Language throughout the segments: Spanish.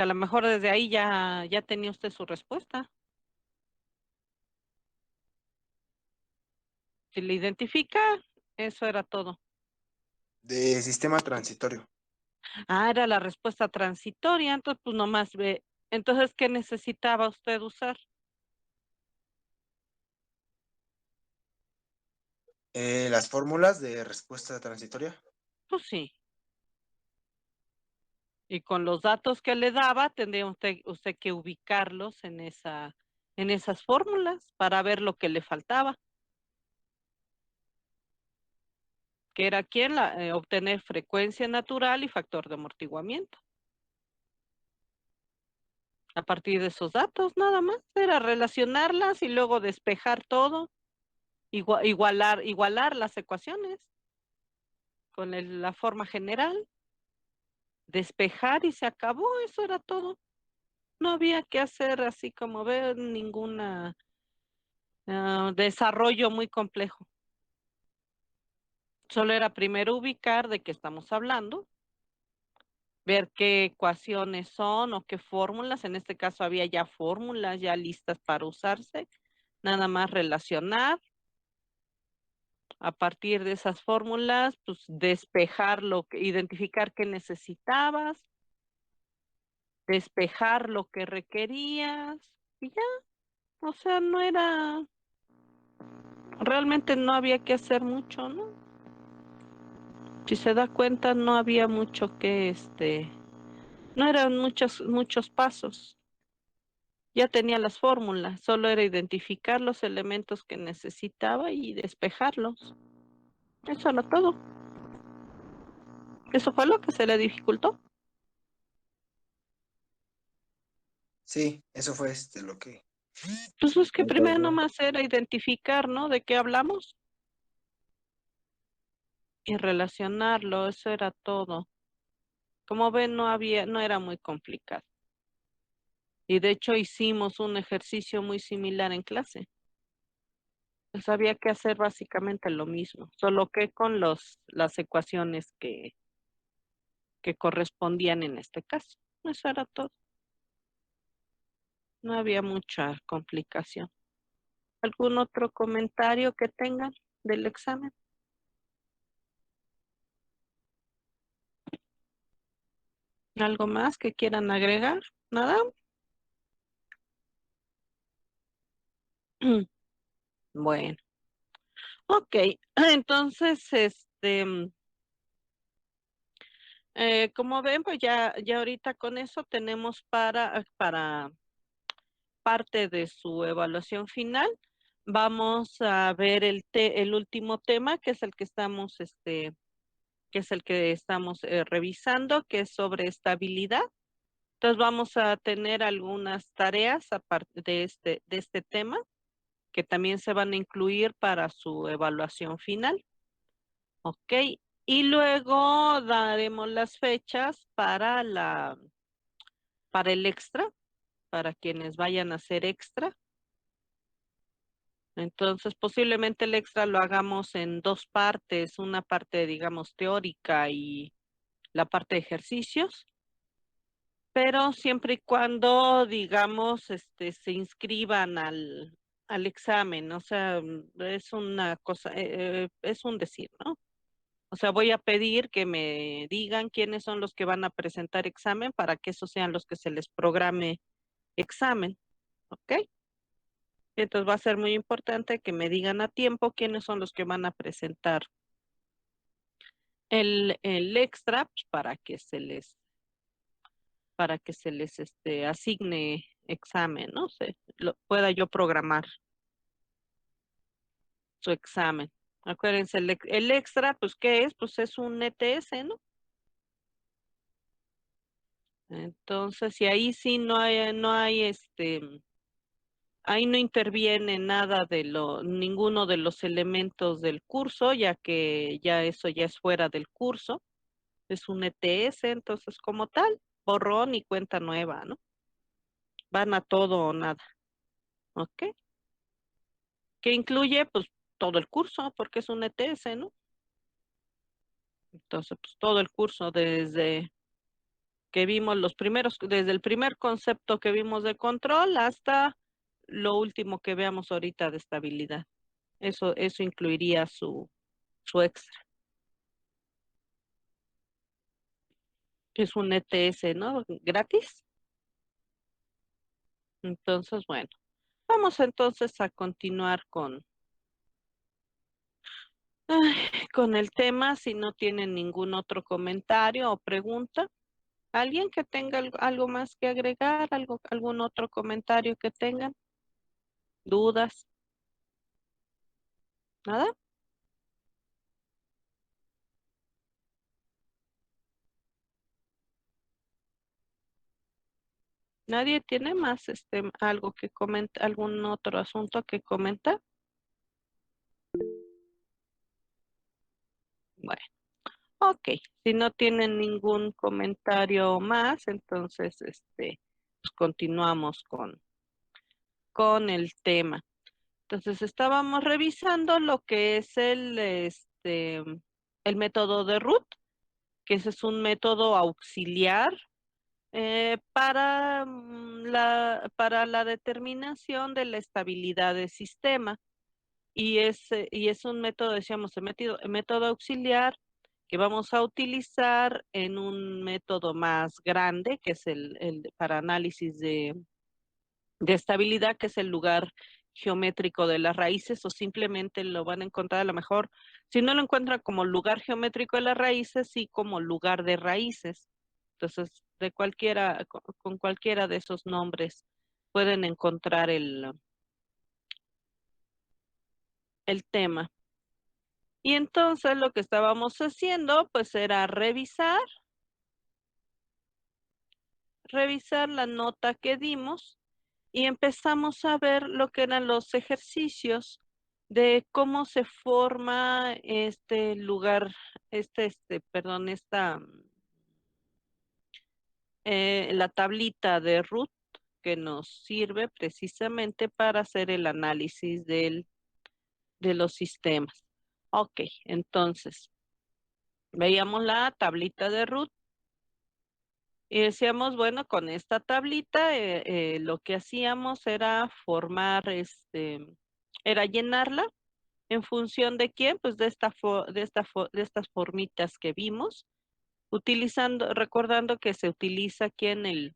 A lo mejor desde ahí ya tenía usted su respuesta. Si le identifica, eso era todo. De sistema transitorio. Ah, era la respuesta transitoria, entonces pues nomás ve. Entonces, ¿qué necesitaba usted usar? Las fórmulas de respuesta transitoria. Pues sí. Y con los datos que le daba, tendría usted que ubicarlos en esas fórmulas para ver lo que le faltaba, que era obtener frecuencia natural y factor de amortiguamiento. A partir de esos datos, nada más, era relacionarlas y luego despejar todo, igualar las ecuaciones con la forma general, despejar y se acabó, eso era todo. No había que hacer así como ver ninguna desarrollo muy complejo. Solo era primero ubicar de qué estamos hablando, ver qué ecuaciones son o qué fórmulas. En este caso había ya fórmulas ya listas para usarse. Nada más relacionar. A partir de esas fórmulas, pues despejar identificar qué necesitabas, despejar lo que requerías y ya. O sea, realmente no había que hacer mucho, ¿no? Si se da cuenta, no había mucho no eran muchos pasos. Ya tenía las fórmulas, solo era identificar los elementos que necesitaba y despejarlos. Eso era todo. Eso fue lo que se le dificultó. Sí, eso fue lo que Pues es que me primero tardó. nomás era identificar, ¿no? De qué hablamos y relacionarlo, eso era todo. Como ven, no era muy complicado. Y de hecho hicimos un ejercicio muy similar en clase. Pues había que hacer básicamente lo mismo, solo que con las ecuaciones que correspondían en este caso. Eso era todo. No había mucha complicación. ¿Algún otro comentario que tengan del examen? ¿Algo más que quieran agregar? ¿Nada? Bueno, ok. Entonces, como ven, pues ya ahorita con eso tenemos para parte de su evaluación final. Vamos a ver el último tema, que es el que estamos revisando, que es sobre estabilidad. Entonces vamos a tener algunas tareas aparte de este tema que también se van a incluir para su evaluación final. Ok. Y luego daremos las fechas para el extra, para quienes vayan a hacer extra. Entonces, posiblemente el extra lo hagamos en dos partes, una parte, digamos, teórica y la parte de ejercicios, pero siempre y cuando, digamos, se inscriban al examen, o sea, es una cosa, es un decir, ¿no? O sea, voy a pedir que me digan quiénes son los que van a presentar examen para que esos sean los que se les programe examen, ¿ok? Entonces va a ser muy importante que me digan a tiempo quiénes son los que van a presentar el extra pues, para que se les asigne examen, ¿no? Pueda yo programar su examen. Acuérdense, el extra, pues, ¿qué es? Pues es un ETS, ¿no? Entonces, y ahí sí no hay ahí no interviene nada ninguno de los elementos del curso, ya que ya eso ya es fuera del curso. Es un ETS, entonces como tal, borrón y cuenta nueva, ¿no? Van a todo o nada, ¿ok? Que incluye pues todo el curso, porque es un ETS, ¿no? Entonces, pues todo el curso que vimos los primeros, desde el primer concepto que vimos de control hasta lo último que veamos ahorita de estabilidad. Eso incluiría su extra, que es un ETS, ¿no? Gratis. Entonces, bueno, vamos entonces a continuar con el tema, si no tienen ningún otro comentario o pregunta. ¿Alguien que tenga algo más que agregar? ¿Algún otro comentario que tengan? ¿Dudas? ¿Nada? ¿Nadie tiene más algo que comentar, algún otro asunto que comentar? Bueno, ok. Si no tienen ningún comentario más, entonces pues continuamos con el tema. Entonces estábamos revisando lo que es el método de Root, que ese es un método auxiliar para la determinación de la estabilidad del sistema. Y es un método, decíamos, el método auxiliar que vamos a utilizar en un método más grande, que es para análisis de estabilidad, que es el lugar geométrico de las raíces, o simplemente lo van a encontrar a lo mejor, si no lo encuentran como lugar geométrico de las raíces, sí como lugar de raíces. Entonces, con cualquiera de esos nombres pueden encontrar el tema. Y entonces lo que estábamos haciendo, pues era revisar la nota que dimos y empezamos a ver lo que eran los ejercicios de cómo se forma este lugar, perdón, la tablita de Root que nos sirve precisamente para hacer el análisis de los sistemas. Ok, entonces, veíamos la tablita de Root y decíamos, bueno, con esta tablita lo que hacíamos era era llenarla en función de quién, pues de estas formitas que vimos, recordando que se utiliza aquí en el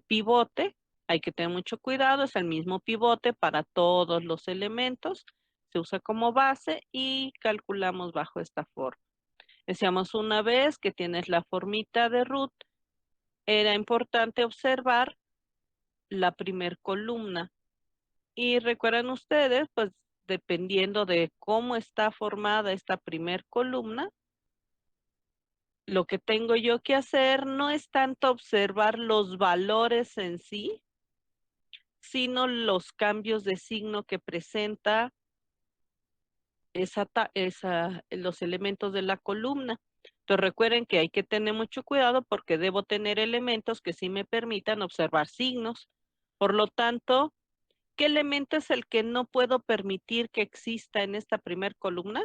pivote, hay que tener mucho cuidado, es el mismo pivote para todos los elementos, se usa como base y calculamos bajo esta forma. Decíamos una vez que tienes la formita de Root, era importante observar la primer columna. Y recuerdan ustedes, pues dependiendo de cómo está formada esta primer columna, lo que tengo yo que hacer no es tanto observar los valores en sí, sino los cambios de signo que presenta los elementos de la columna. Entonces recuerden que hay que tener mucho cuidado porque debo tener elementos que sí me permitan observar signos. Por lo tanto, ¿qué elemento es el que no puedo permitir que exista en esta primer columna?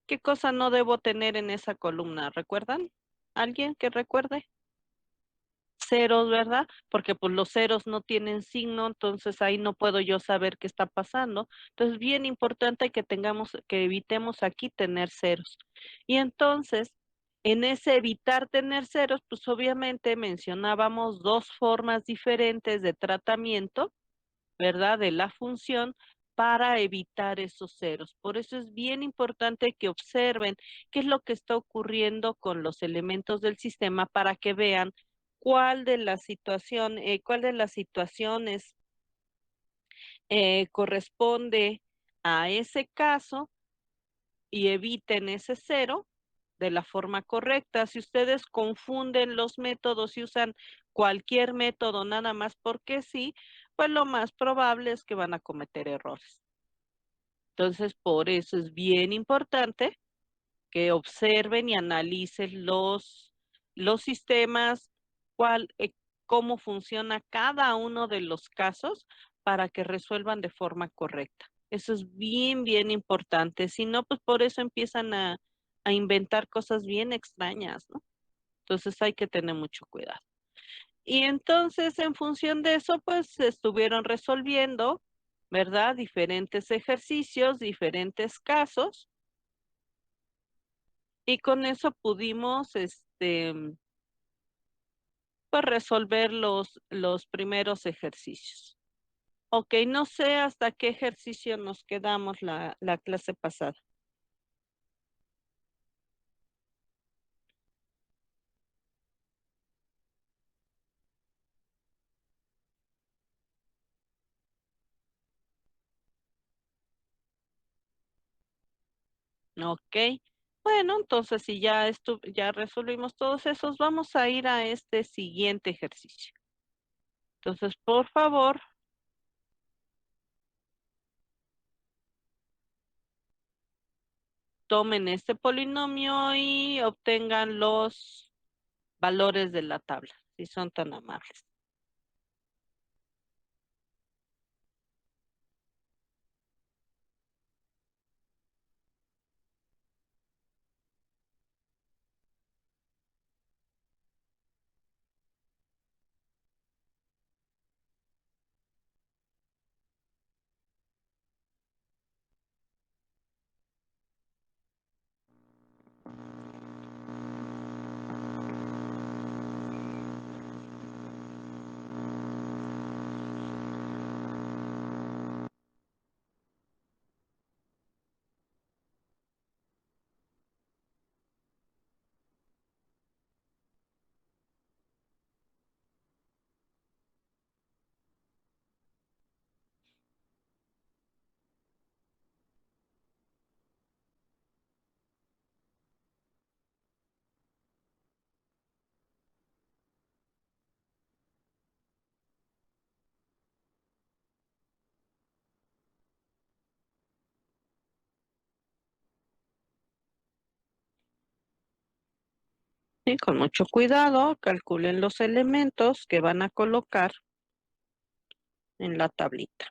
¿Qué cosa no debo tener en esa columna? ¿Recuerdan? ¿Alguien que recuerde? Ceros, ¿verdad? Porque pues los ceros no tienen signo, entonces ahí no puedo yo saber qué está pasando. Entonces, bien importante que evitemos aquí tener ceros. Y entonces, en ese evitar tener ceros, pues obviamente mencionábamos dos formas diferentes de tratamiento, ¿verdad? De la función para evitar esos ceros. Por eso es bien importante que observen qué es lo que está ocurriendo con los elementos del sistema para que vean cuál de las situaciones corresponde a ese caso y eviten ese cero de la forma correcta. Si ustedes confunden los métodos y usan cualquier método nada más porque sí, pues lo más probable es que van a cometer errores. Entonces, por eso es bien importante que observen y analicen los sistemas, cómo funciona cada uno de los casos para que resuelvan de forma correcta. Eso es bien, bien importante. Si no, pues por eso empiezan a a inventar cosas bien extrañas, ¿no? Entonces hay que tener mucho cuidado. Y entonces, en función de eso, pues se estuvieron resolviendo, ¿verdad? Diferentes ejercicios, diferentes casos, y con eso pudimos, pues resolver los primeros ejercicios. Ok, no sé hasta qué ejercicio nos quedamos la clase pasada. Ok, bueno, entonces si ya resolvimos todos esos, vamos a ir a este siguiente ejercicio. Entonces, por favor, tomen este polinomio y obtengan los valores de la tabla, si son tan amables. Y con mucho cuidado, calculen los elementos que van a colocar en la tablita.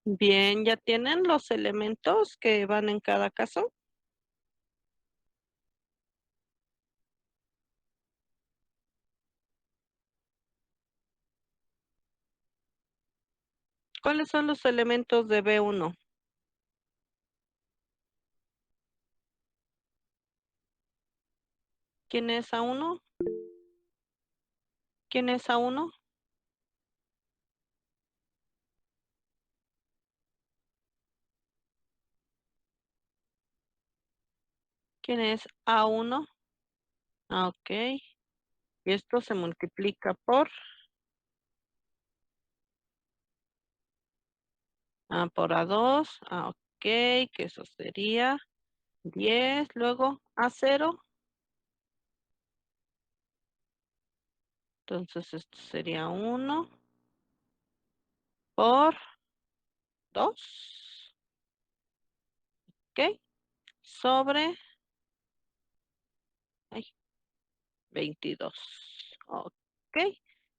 Bien, ¿ya tienen los elementos que van en cada caso? ¿Cuáles son los elementos de B1? ¿Quién es A1? ¿Quién es A1? ¿Quién es A1? Ah, ok. Y esto se multiplica por A2. Ah, ok, que eso sería 10. Luego A0. Entonces esto sería 1 por 2. Ok. Sobre ay, 22. Ok.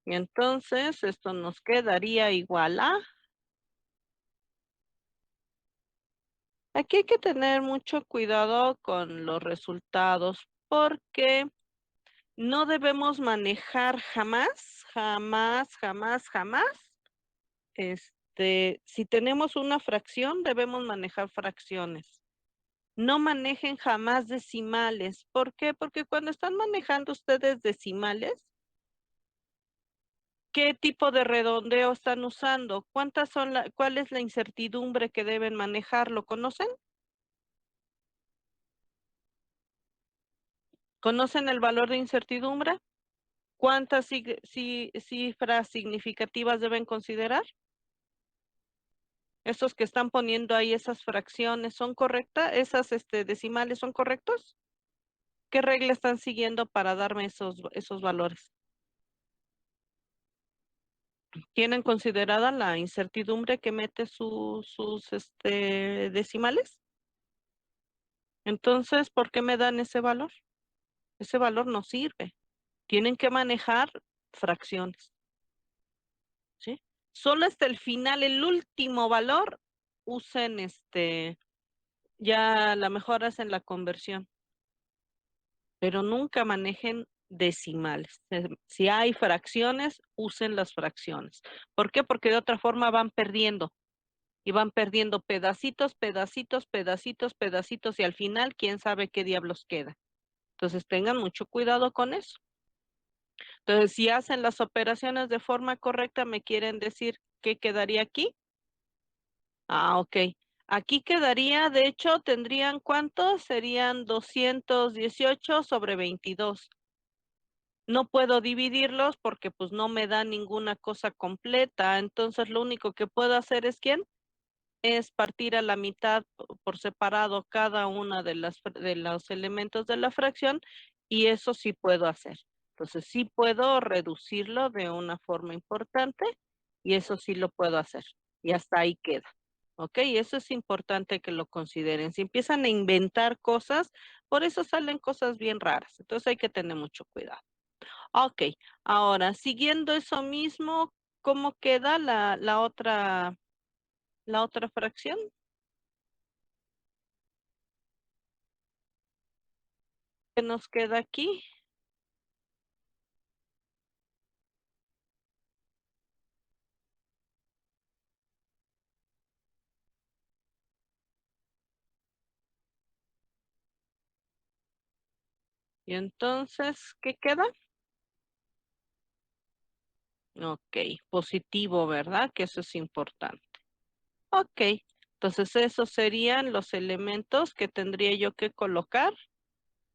Y entonces esto nos quedaría igual a... Aquí hay que tener mucho cuidado con los resultados porque no debemos manejar jamás, jamás, jamás, jamás. Si tenemos una fracción, debemos manejar fracciones. No manejen jamás decimales. ¿Por qué? Porque cuando están manejando ustedes decimales, ¿qué tipo de redondeo están usando? ¿Cuál es la incertidumbre que deben manejar? ¿Lo conocen? ¿Conocen el valor de incertidumbre? ¿Cuántas cifras significativas deben considerar? ¿Esos que están poniendo ahí, esas fracciones, son correctas? ¿Esas decimales son correctos? ¿Qué regla están siguiendo para darme esos valores? ¿Tienen considerada la incertidumbre que mete sus decimales? Entonces, ¿por qué me dan ese valor? Ese valor no sirve. Tienen que manejar fracciones, ¿sí? Solo hasta el final, el último valor, usen ya la mejor hacen la conversión, pero nunca manejen decimales. Si hay fracciones, usen las fracciones. ¿Por qué? Porque de otra forma van perdiendo y van perdiendo pedacitos, pedacitos, pedacitos, pedacitos y al final, quién sabe qué diablos queda. Entonces tengan mucho cuidado con eso. Entonces, si hacen las operaciones de forma correcta, me quieren decir qué quedaría aquí. Ah, ok. Aquí quedaría, de hecho, tendrían ¿cuántos? Serían 218 sobre 22. No puedo dividirlos porque pues no me da ninguna cosa completa. Entonces, lo único que puedo hacer es ¿quién? Es partir a la mitad por separado cada una de los elementos de la fracción y eso sí puedo hacer. Entonces sí puedo reducirlo de una forma importante y eso sí lo puedo hacer. Y hasta ahí queda. ¿Ok? Y eso es importante que lo consideren. Si empiezan a inventar cosas, por eso salen cosas bien raras. Entonces hay que tener mucho cuidado. Ok, ahora siguiendo eso mismo, ¿cómo queda la otra fracción? ¿Qué nos queda aquí? Y entonces, ¿qué queda? Ok, positivo, ¿verdad? Que eso es importante. Ok, entonces esos serían los elementos que tendría yo que colocar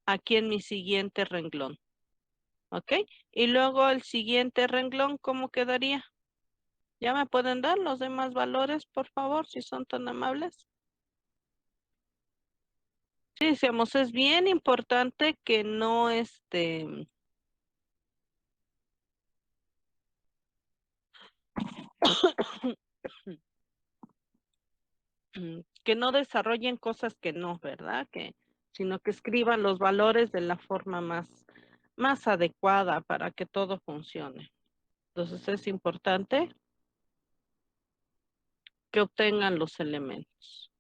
aquí en mi siguiente renglón. Ok, y luego el siguiente renglón, ¿cómo quedaría? ¿Ya me pueden dar los demás valores, por favor, si son tan amables? Sí, decíamos, es bien importante que no que no desarrollen cosas que no, ¿verdad? Sino que escriban los valores de la forma más adecuada para que todo funcione. Entonces es importante. que obtengan los elementos.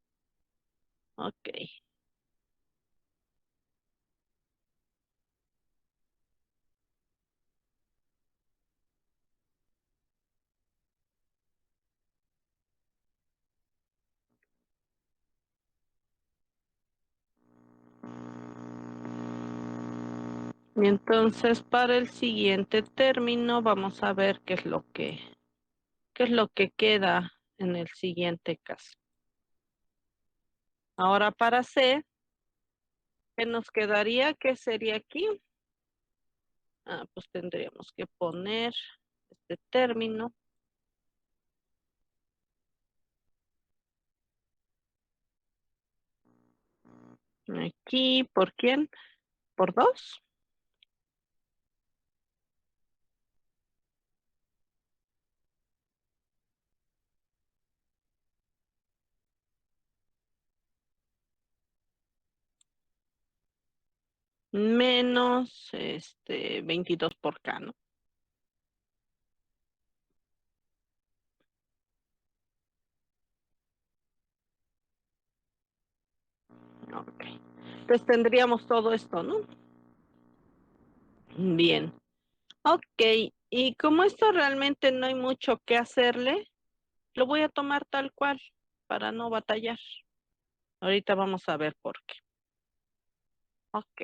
Ok. Y entonces para el siguiente término vamos a ver qué es lo que queda en el siguiente caso. Ahora para C, ¿qué nos quedaría? ¿Qué sería aquí? Pues tendríamos que poner este término aquí. ¿Por quién? ¿Por 2? Menos 22 por K, ¿no? Ok. Entonces tendríamos todo esto, ¿no? Bien. Ok. Y como esto realmente no hay mucho que hacerle, lo voy a tomar tal cual para no batallar. Ahorita vamos a ver por qué. Ok.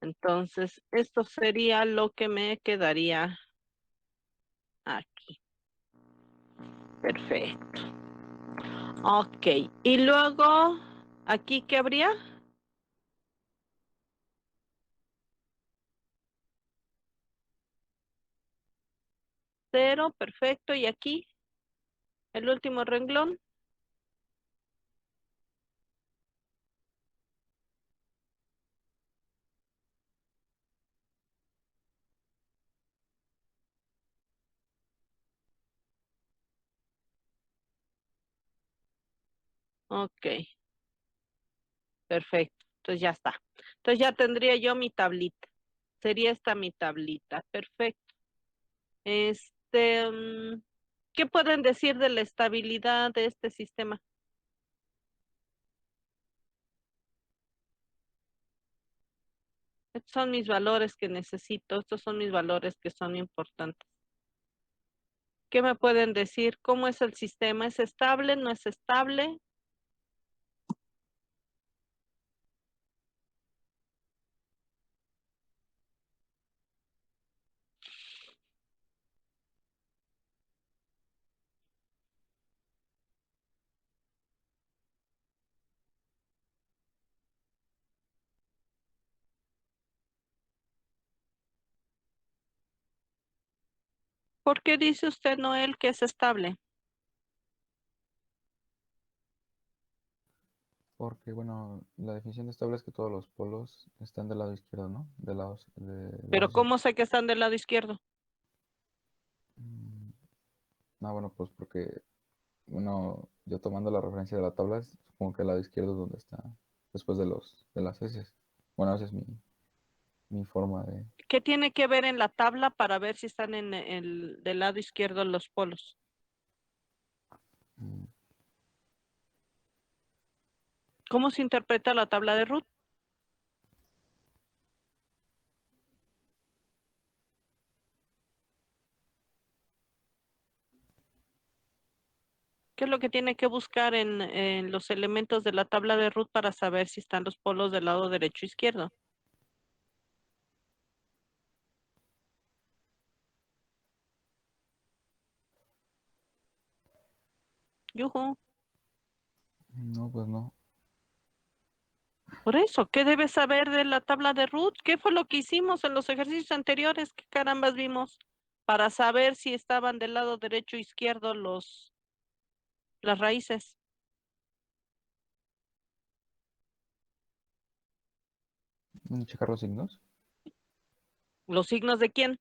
Entonces, esto sería lo que me quedaría aquí. Perfecto. Ok. Y luego, ¿aquí qué habría? 0, perfecto. Y aquí, el último renglón. Ok, perfecto. Entonces ya está. Entonces ya tendría yo mi tablita. Sería esta mi tablita. Perfecto. ¿Qué pueden decir de la estabilidad de este sistema? Estos son mis valores que necesito. Estos son mis valores que son importantes. ¿Qué me pueden decir? ¿Cómo es el sistema? ¿Es estable? ¿No es estable? ¿Por qué dice usted, Noel, que es estable? Porque, bueno, la definición de estable es que todos los polos están del lado izquierdo, ¿no? De Pero lados ¿cómo sé que están del lado izquierdo? mm, bueno, pues porque, bueno, yo tomando la referencia de la tabla, supongo que el lado izquierdo es donde está, después de las heces. Bueno, esa es mi forma de... ¿Qué tiene que ver en la tabla para ver si están en del lado izquierdo los polos? mm, ¿Cómo se interpreta la tabla de Ruth? ¿Qué es lo que tiene que buscar en los elementos de la tabla de Ruth para saber si están los polos del lado derecho o izquierdo? Yujú. No, pues no. Por eso, ¿qué debes saber de la tabla de Ruth? ¿Qué fue lo que hicimos en los ejercicios anteriores? ¿Qué carambas vimos para saber si estaban del lado derecho o izquierdo las raíces? Checar los signos ¿Los signos de quién?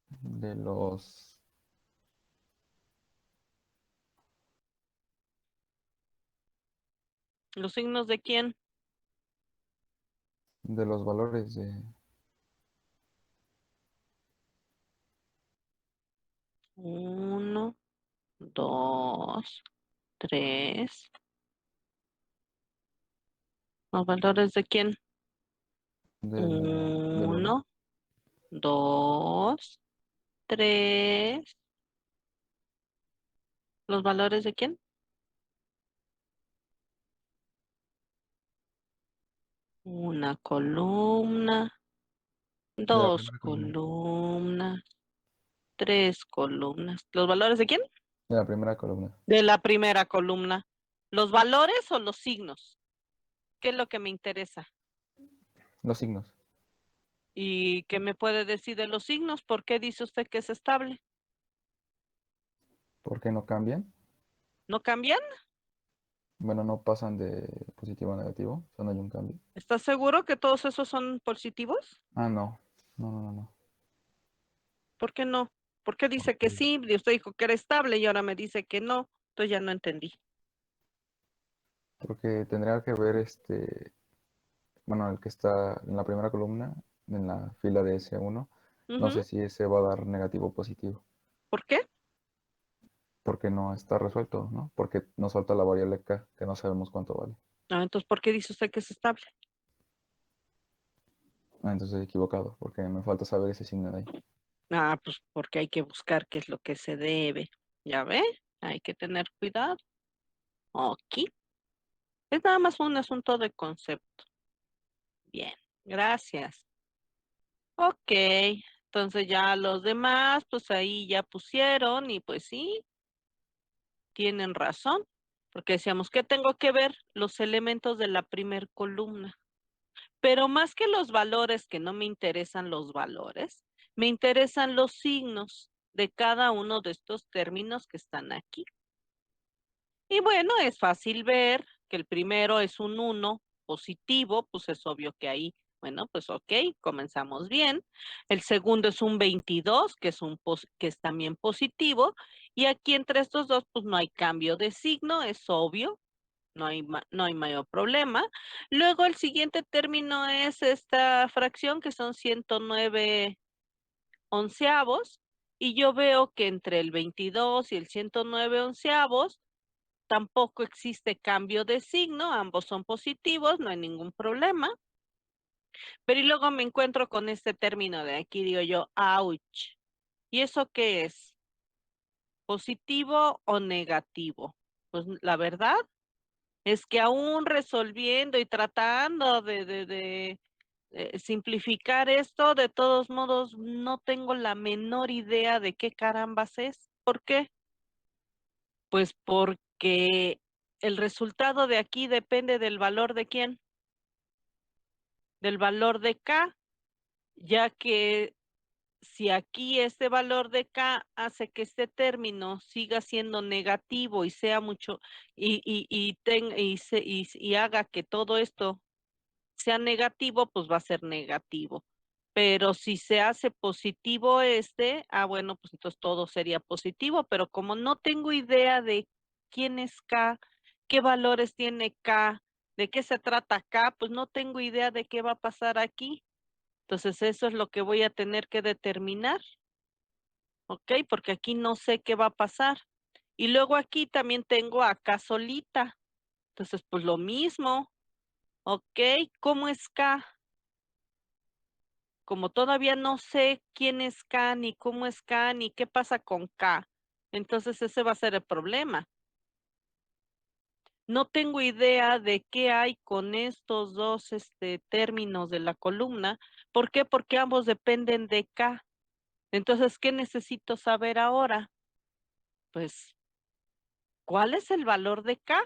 de los... ¿Los signos de quién? de los valores de... Uno, 2, 3. ¿Los valores de quién? del 1. 1, 2, 3. ¿Los valores de quién? Una columna, De la dos primera columna. columnas, tres columnas. ¿Los valores de quién? De la primera columna. De la primera columna. ¿Los valores o los signos? ¿Qué es lo que me interesa? Los signos. ¿Y qué me puede decir de los signos? ¿Por qué dice usted que es estable? ¿Por qué no cambian? ¿No cambian? Bueno, no pasan de positivo a negativo. Solo hay un cambio. ¿Estás seguro que todos esos son positivos? Ah, no. No, no, no, no. ¿Por qué no? ¿Por qué dice que Porque, sí? Y usted dijo que era estable y ahora me dice que no. Entonces ya no entendí. porque tendría que ver bueno, el que está en la primera columna, en la fila de S1. No Ujú. sé si ese va a dar negativo o positivo. ¿Por qué? Porque no está resuelto, ¿no? Porque nos falta la variable K, que no sabemos cuánto vale. Ah, entonces, ¿por qué dice usted que es estable? Ah, entonces equivocado, porque me falta saber ese signo de ahí. Ah, pues porque hay que buscar qué es lo que se debe. ¿Ya ve? Hay que tener cuidado. Aquí. Es nada más un asunto de concepto. Bien, gracias. Ok, entonces ya los demás, pues ahí ya pusieron y pues sí, tienen razón, porque decíamos que tengo que ver los elementos de la primer columna. Pero más que los valores, que no me interesan los valores, me interesan los signos de cada uno de estos términos que están aquí. Y bueno, es fácil ver que el primero es un 1 positivo, pues es obvio que ahí, bueno, pues ok, comenzamos bien. El segundo es un 22, que que es también positivo. Y aquí entre estos dos, pues no hay cambio de signo, es obvio, no hay mayor problema. Luego el siguiente término es esta fracción, que son 109 onceavos. Y yo veo que entre el 22 y el 109 onceavos, tampoco existe cambio de signo, ambos son positivos, no hay ningún problema. Pero y luego me encuentro con este término de aquí, digo yo, ouch. ¿Y eso qué es? ¿Positivo o negativo? Pues la verdad es que aún resolviendo y tratando de simplificar esto, de todos modos, no tengo la menor idea de qué carambas es. ¿Por qué? Pues porque el resultado de aquí depende del valor de quién, del valor de K, ya que si aquí este valor de K hace que este término siga siendo negativo y sea mucho, y haga que todo esto sea negativo, pues va a ser negativo. Pero si se hace positivo bueno, pues entonces todo sería positivo, pero como no tengo idea de quién es K, qué valores tiene K, de qué se trata K, pues no tengo idea de qué va a pasar aquí. Entonces eso es lo que voy a tener que determinar, ¿ok? Porque aquí no sé qué va a pasar. Y luego aquí también tengo a K solita. Entonces, pues lo mismo, ¿ok? ¿Cómo es K? Como todavía no sé quién es K, ni cómo es K, ni qué pasa con K, entonces ese va a ser el problema. No tengo idea de qué hay con estos dos términos de la columna. ¿Por qué? Porque ambos dependen de K. Entonces, ¿qué necesito saber ahora? Pues, ¿cuál es el valor de K?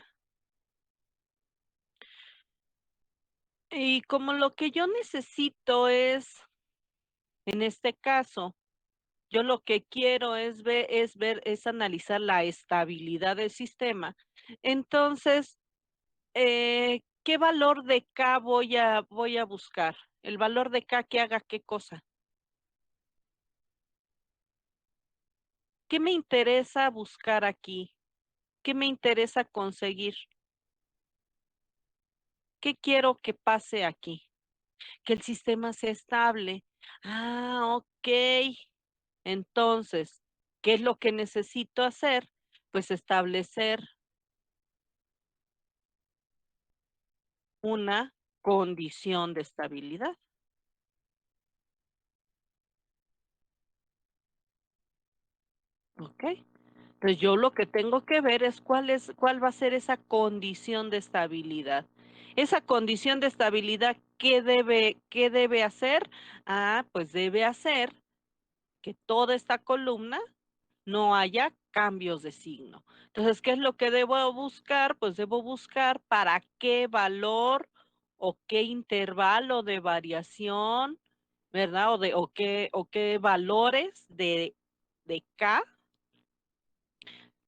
Y como lo que yo necesito es, en este caso, yo lo que quiero es analizar la estabilidad del sistema. Entonces, ¿qué valor de K voy a buscar? El valor de K que haga qué cosa. ¿Qué me interesa buscar aquí? ¿Qué me interesa conseguir? ¿Qué quiero que pase aquí? Que el sistema sea estable. Ah, ok. Entonces, ¿qué es lo que necesito hacer? pues establecer una condición de estabilidad. ¿Ok? Entonces yo lo que tengo que ver es cuál va a ser esa condición de estabilidad. Esa condición de estabilidad, qué debe hacer? Ah, pues debe hacer que toda esta columna no haya cambios de signo. Entonces, ¿qué es lo que debo buscar? Pues debo buscar para qué valor o qué intervalo de variación, ¿verdad? O qué valores de K,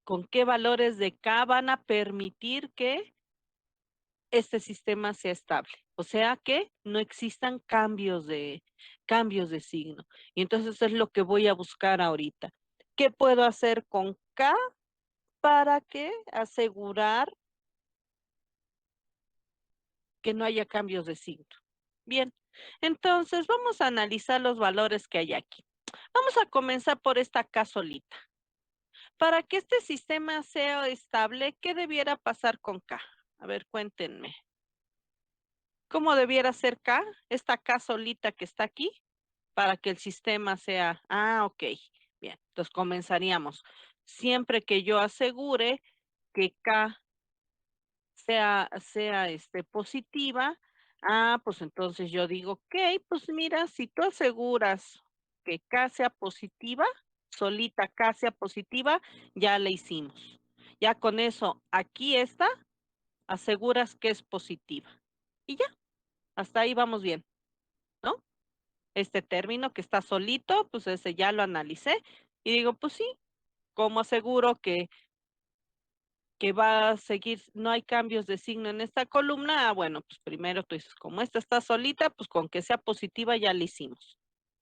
con qué valores de K van a permitir que este sistema sea estable. O sea que no existan cambios de signo. Y entonces es lo que voy a buscar ahorita. ¿Qué puedo hacer con K para que asegurar que no haya cambios de signo? Bien, entonces vamos a analizar los valores que hay aquí. Vamos a comenzar por esta K solita. Para que este sistema sea estable, ¿qué debiera pasar con K? A ver, cuéntenme. ¿Cómo debiera ser K? Esta K solita que está aquí, para que el sistema sea... Ah, ok. Bien, entonces comenzaríamos. Siempre que yo asegure que K sea positiva, pues entonces yo digo, ok, pues mira, si tú aseguras que K sea positiva, solita K sea positiva, ya la hicimos. Ya con eso, aquí está, aseguras que es positiva. Y ya, hasta ahí vamos bien, ¿no? Este término que está solito, pues ese ya lo analicé y digo, pues sí, ¿cómo aseguro que va a seguir, no hay cambios de signo en esta columna? Bueno, pues primero tú dices, como esta está solita, pues con que sea positiva ya la hicimos.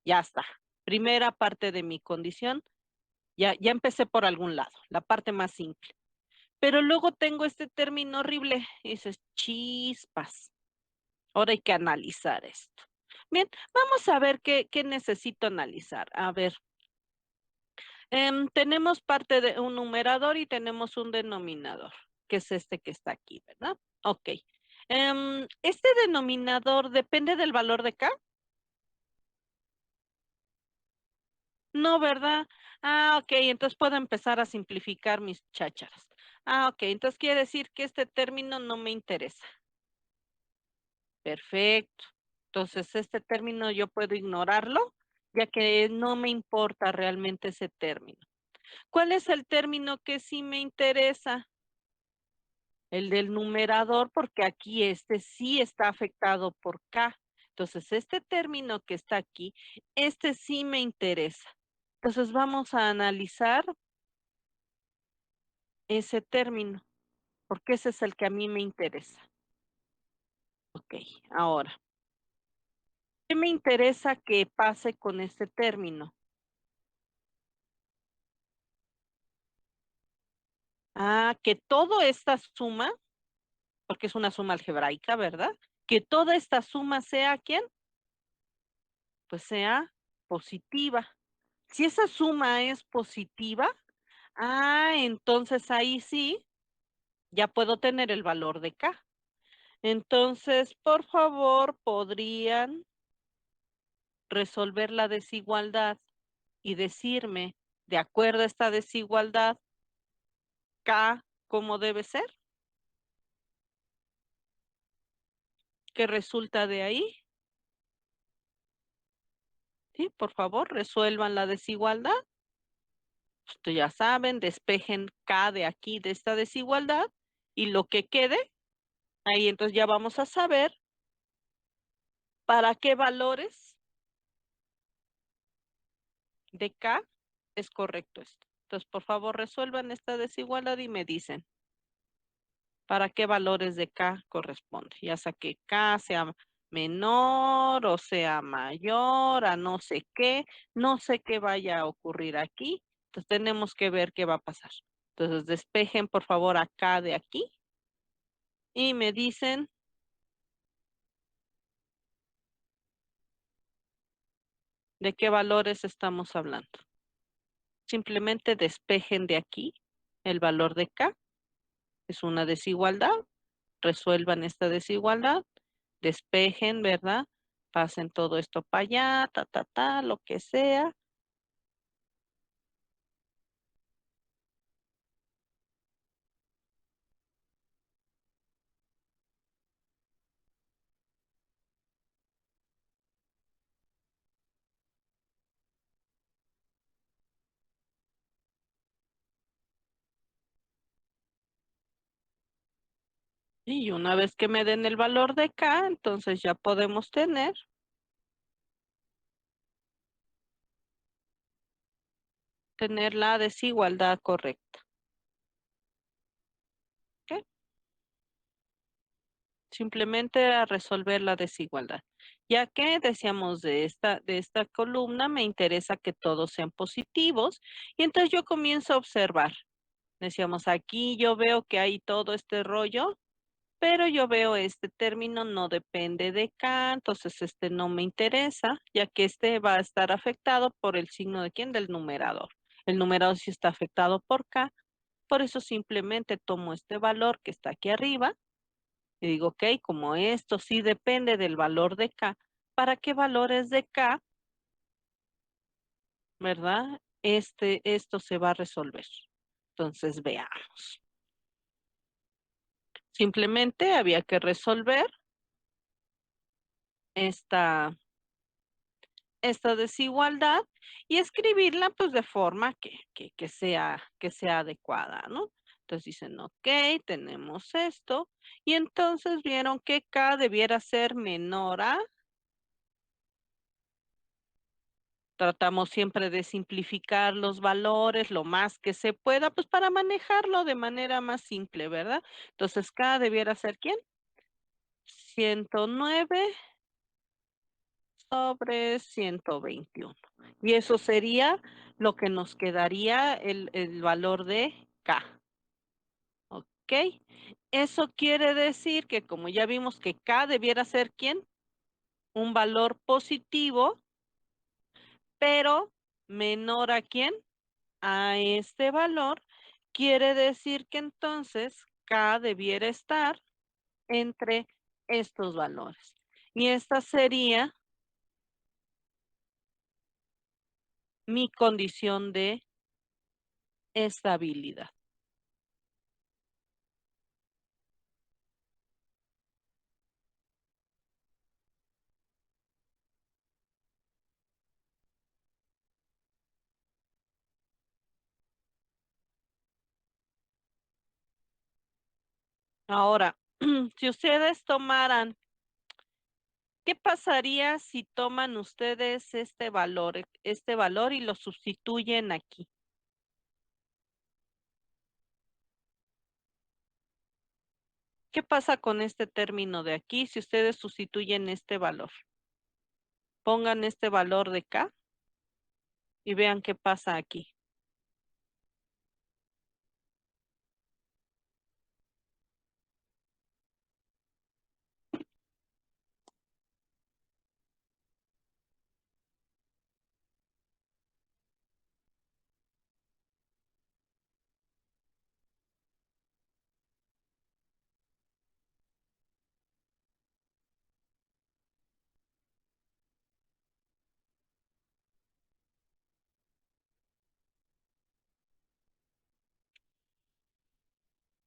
Ya está. Primera parte de mi condición, ya empecé por algún lado, la parte más simple. Pero luego tengo este término horrible y dices, chispas. Ahora hay que analizar esto. Bien, vamos a ver qué necesito analizar. A ver, tenemos parte de un numerador y tenemos un denominador, que es este que está aquí, ¿verdad? Ok. Este denominador depende del valor de K. No, ¿verdad? Ah, ok, entonces puedo empezar a simplificar mis chácharas. Ah, ok, entonces quiere decir que este término no me interesa. Perfecto. Entonces este término yo puedo ignorarlo, ya que no me importa realmente ese término. ¿Cuál es el término que sí me interesa? El del numerador, porque aquí este sí está afectado por K. Entonces, este término que está aquí, este sí me interesa. Entonces, vamos a analizar ese término, porque ese es el que a mí me interesa. Ok, ahora, ¿qué me interesa que pase con este término? Que toda esta suma, porque es una suma algebraica, ¿verdad? Que toda esta suma sea, ¿quién? Pues sea positiva. Si esa suma es positiva, entonces ahí sí, ya puedo tener el valor de K. Entonces, por favor, podrían resolver la desigualdad y decirme, de acuerdo a esta desigualdad, K, ¿cómo debe ser? ¿Qué resulta de ahí? Sí, por favor, resuelvan la desigualdad. Ustedes ya saben, despejen K de aquí, de esta desigualdad, y lo que quede, ahí entonces ya vamos a saber para qué valores de K es correcto esto. Entonces, por favor, resuelvan esta desigualdad y me dicen para qué valores de K corresponde. Ya sea que K sea menor o sea mayor a no sé qué vaya a ocurrir aquí. Entonces, tenemos que ver qué va a pasar. Entonces, despejen por favor a K de aquí y me dicen de qué valores estamos hablando. Simplemente despejen de aquí el valor de K es una desigualdad, resuelvan esta desigualdad, despejen, ¿verdad? Pasen todo esto para allá, lo que sea. Y una vez que me den el valor de K, entonces ya podemos tener la desigualdad correcta. ¿Ok? Simplemente a resolver la desigualdad. Ya que decíamos de esta columna, me interesa que todos sean positivos. Y entonces yo comienzo a observar. Decíamos, aquí yo veo que hay todo este rollo, pero yo veo este término no depende de K, entonces este no me interesa, ya que este va a estar afectado por el signo de quién, del numerador. El numerador sí está afectado por K, por eso simplemente tomo este valor que está aquí arriba y digo, ok, como esto sí depende del valor de K, ¿para qué valores de K, verdad? Esto se va a resolver. Entonces veamos. Simplemente había que resolver esta desigualdad y escribirla pues de forma que sea adecuada, ¿no? Entonces dicen, ok, tenemos esto y entonces vieron que K debiera ser menor a, tratamos siempre de simplificar los valores lo más que se pueda, pues para manejarlo de manera más simple, ¿verdad? Entonces K debiera ser ¿quién? 109 sobre 121. Y eso sería lo que nos quedaría el valor de K. ¿Ok? Eso quiere decir que como ya vimos que K debiera ser ¿quién? Un valor positivo, pero menor a ¿quién? A este valor. Quiere decir que entonces K debiera estar entre estos valores. Y esta sería mi condición de estabilidad. Ahora, si ustedes tomaran, ¿qué pasaría si toman ustedes este valor y lo sustituyen aquí? ¿Qué pasa con este término de aquí si ustedes sustituyen este valor? Pongan este valor de K y vean qué pasa aquí.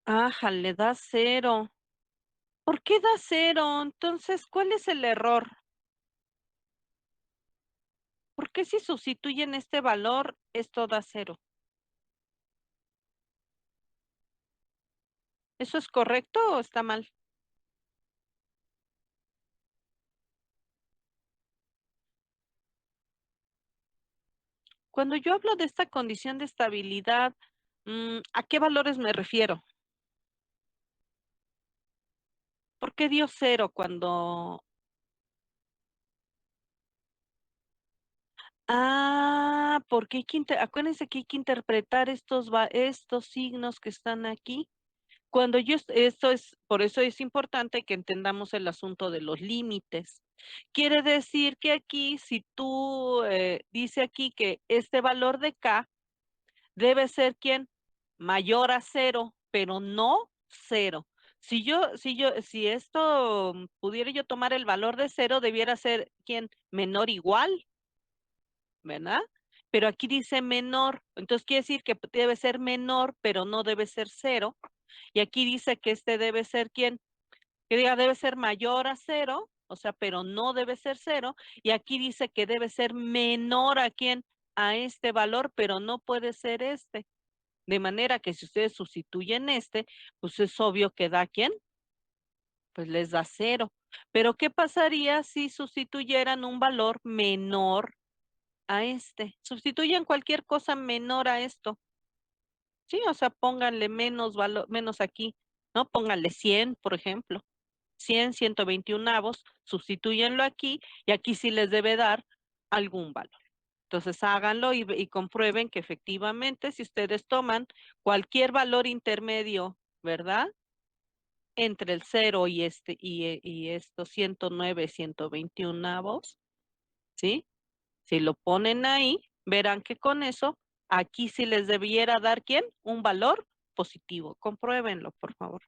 Ajá, le da cero. ¿Por qué da cero? Entonces, ¿cuál es el error? ¿Por qué si sustituyen este valor, esto da cero? ¿Eso es correcto o está mal? Cuando yo hablo de esta condición de estabilidad, ¿a qué valores me refiero? ¿Por qué dio cero cuando... porque acuérdense que hay que interpretar estos signos que están aquí. Cuando por eso es importante que entendamos el asunto de los límites. Quiere decir que aquí, si tú dice aquí que este valor de K debe ser ¿quién? mayor a cero, pero no cero. Si esto pudiera yo tomar el valor de cero, debiera ser, ¿quién? Menor igual, ¿verdad? Pero aquí dice menor, entonces quiere decir que debe ser menor, pero no debe ser cero. Y aquí dice que este debe ser, ¿quién? Que diga, debe ser mayor a cero, o sea, pero no debe ser cero. Y aquí dice que debe ser menor a quién, a este valor, pero no puede ser este. De manera que si ustedes sustituyen este, pues es obvio que da quién, pues les da cero. Pero ¿qué pasaría si sustituyeran un valor menor a este? Sustituyen cualquier cosa menor a esto. Sí, o sea, pónganle menos valor, menos aquí, ¿no? Pónganle 100, por ejemplo. 100, 121avos, sustitúyenlo aquí y aquí sí les debe dar algún valor. Entonces háganlo y comprueben que efectivamente si ustedes toman cualquier valor intermedio, ¿verdad? Entre el 0 y y estos 109, 121avos, ¿sí? Si lo ponen ahí, verán que con eso aquí sí les debiera dar ¿quién? Un valor positivo. Compruébenlo, por favor.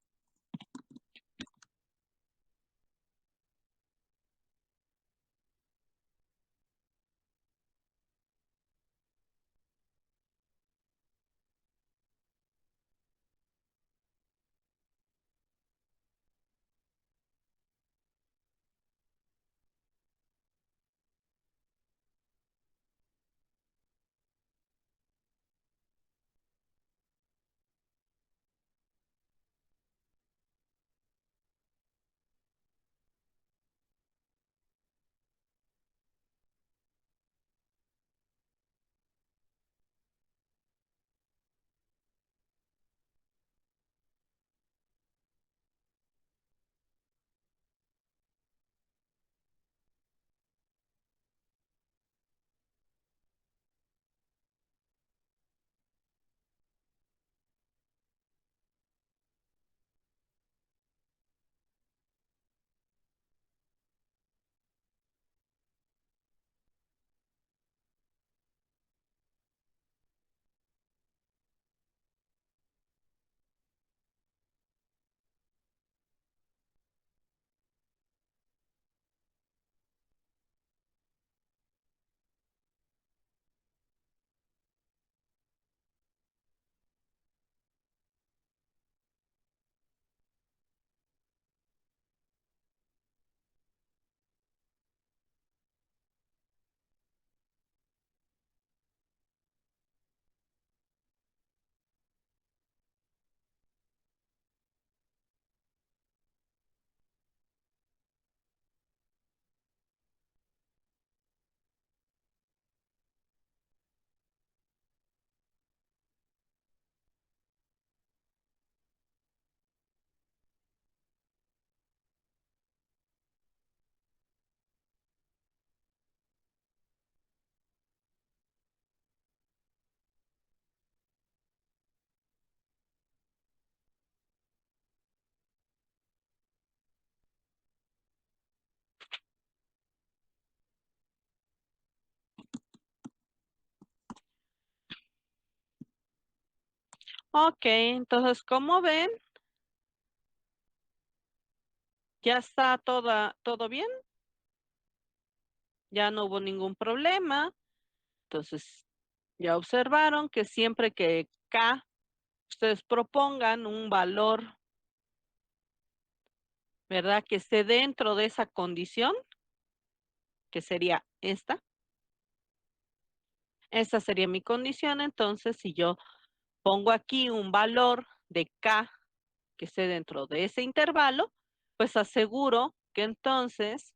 Ok, entonces, ¿cómo ven? Ya está todo bien, ya no hubo ningún problema. Entonces, ya observaron que siempre que K ustedes propongan un valor, ¿verdad? Que esté dentro de esa condición, que sería esta. Esta sería mi condición. Entonces, si yo pongo aquí un valor de K que esté dentro de ese intervalo, pues aseguro que entonces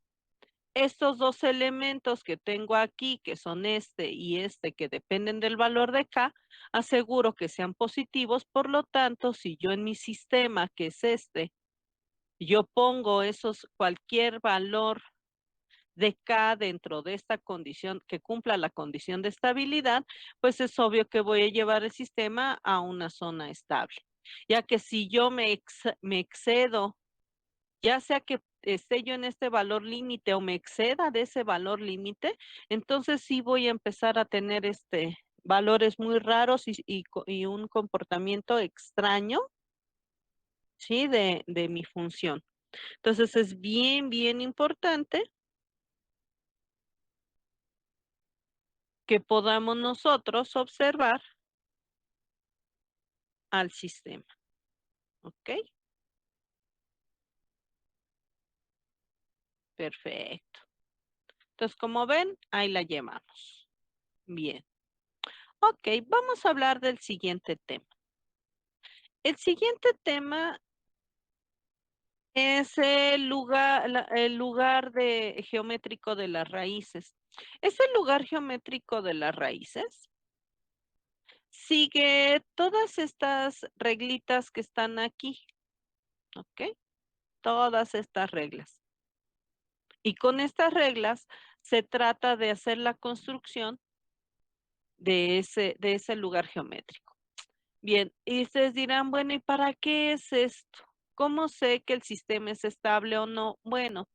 estos dos elementos que tengo aquí, que son este y este, que dependen del valor de K, aseguro que sean positivos. Por lo tanto, si yo en mi sistema, que es este, yo pongo cualquier valor de K dentro de esta condición, que cumpla la condición de estabilidad, pues es obvio que voy a llevar el sistema a una zona estable. Ya que si yo me excedo, ya sea que esté yo en este valor límite o me exceda de ese valor límite, entonces sí voy a empezar a tener valores muy raros y un comportamiento extraño, ¿sí? De mi función. Entonces es bien, bien importante que podamos nosotros observar al sistema, ¿ok? Perfecto. Entonces, como ven, ahí la llevamos. Bien. Ok, vamos a hablar del siguiente tema. El siguiente tema es el lugar geométrico de las raíces. Ese lugar geométrico de las raíces sigue todas estas reglitas que están aquí, ¿ok? Todas estas reglas. Y con estas reglas se trata de hacer la construcción de ese lugar geométrico. Bien, y ustedes dirán, bueno, ¿y para qué es esto? ¿Cómo sé que el sistema es estable o no? Bueno,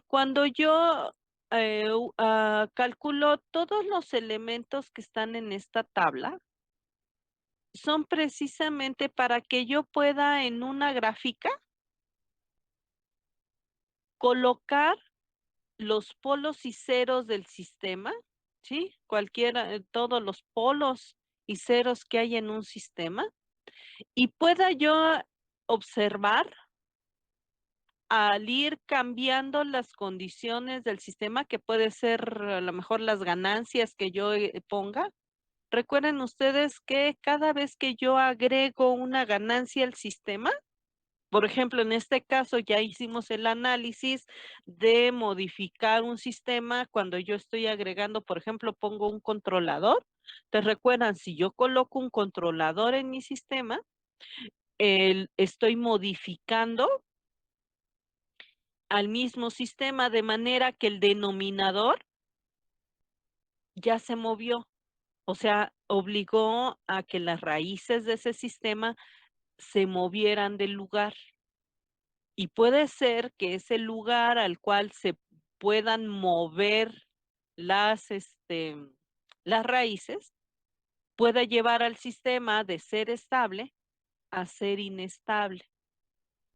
cuando yo calculo todos los elementos que están en esta tabla, son precisamente para que yo pueda en una gráfica colocar los polos y ceros del sistema, ¿sí? Cualquiera, todos los polos y ceros que hay en un sistema, y pueda yo observar al ir cambiando las condiciones del sistema, que puede ser a lo mejor las ganancias que yo ponga. Recuerden ustedes que cada vez que yo agrego una ganancia al sistema, por ejemplo, en este caso ya hicimos el análisis de modificar un sistema cuando yo estoy agregando, por ejemplo, pongo un controlador. ¿Te recuerdan? Si yo coloco un controlador en mi sistema, estoy modificando al mismo sistema de manera que el denominador ya se movió. O sea, obligó a que las raíces de ese sistema se movieran del lugar. Y puede ser que ese lugar al cual se puedan mover las raíces pueda llevar al sistema de ser estable a ser inestable.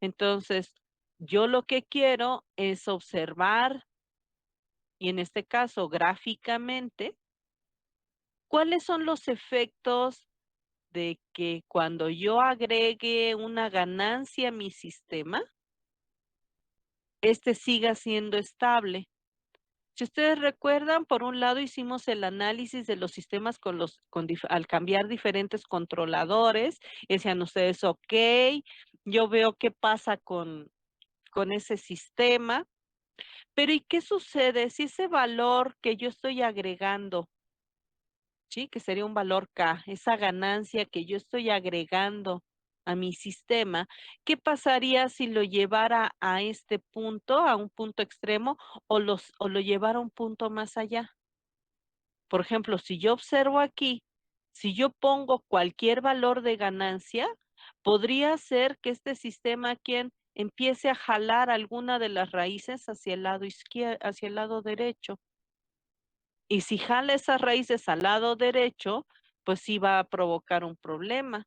Entonces, yo lo que quiero es observar, y en este caso gráficamente, cuáles son los efectos de que cuando yo agregue una ganancia a mi sistema, este siga siendo estable. Si ustedes recuerdan, por un lado hicimos el análisis de los sistemas al cambiar diferentes controladores, y decían ustedes, ok, yo veo qué pasa con ese sistema, pero ¿y qué sucede si ese valor que yo estoy agregando, sí, que sería un valor K, esa ganancia que yo estoy agregando a mi sistema, qué pasaría si lo llevara a este punto, a un punto extremo, o lo llevara a un punto más allá? Por ejemplo, si yo observo aquí, si yo pongo cualquier valor de ganancia, podría ser que este sistema aquí empiece a jalar alguna de las raíces hacia el lado izquierdo, hacia el lado derecho. Y si jala esas raíces al lado derecho, pues sí va a provocar un problema.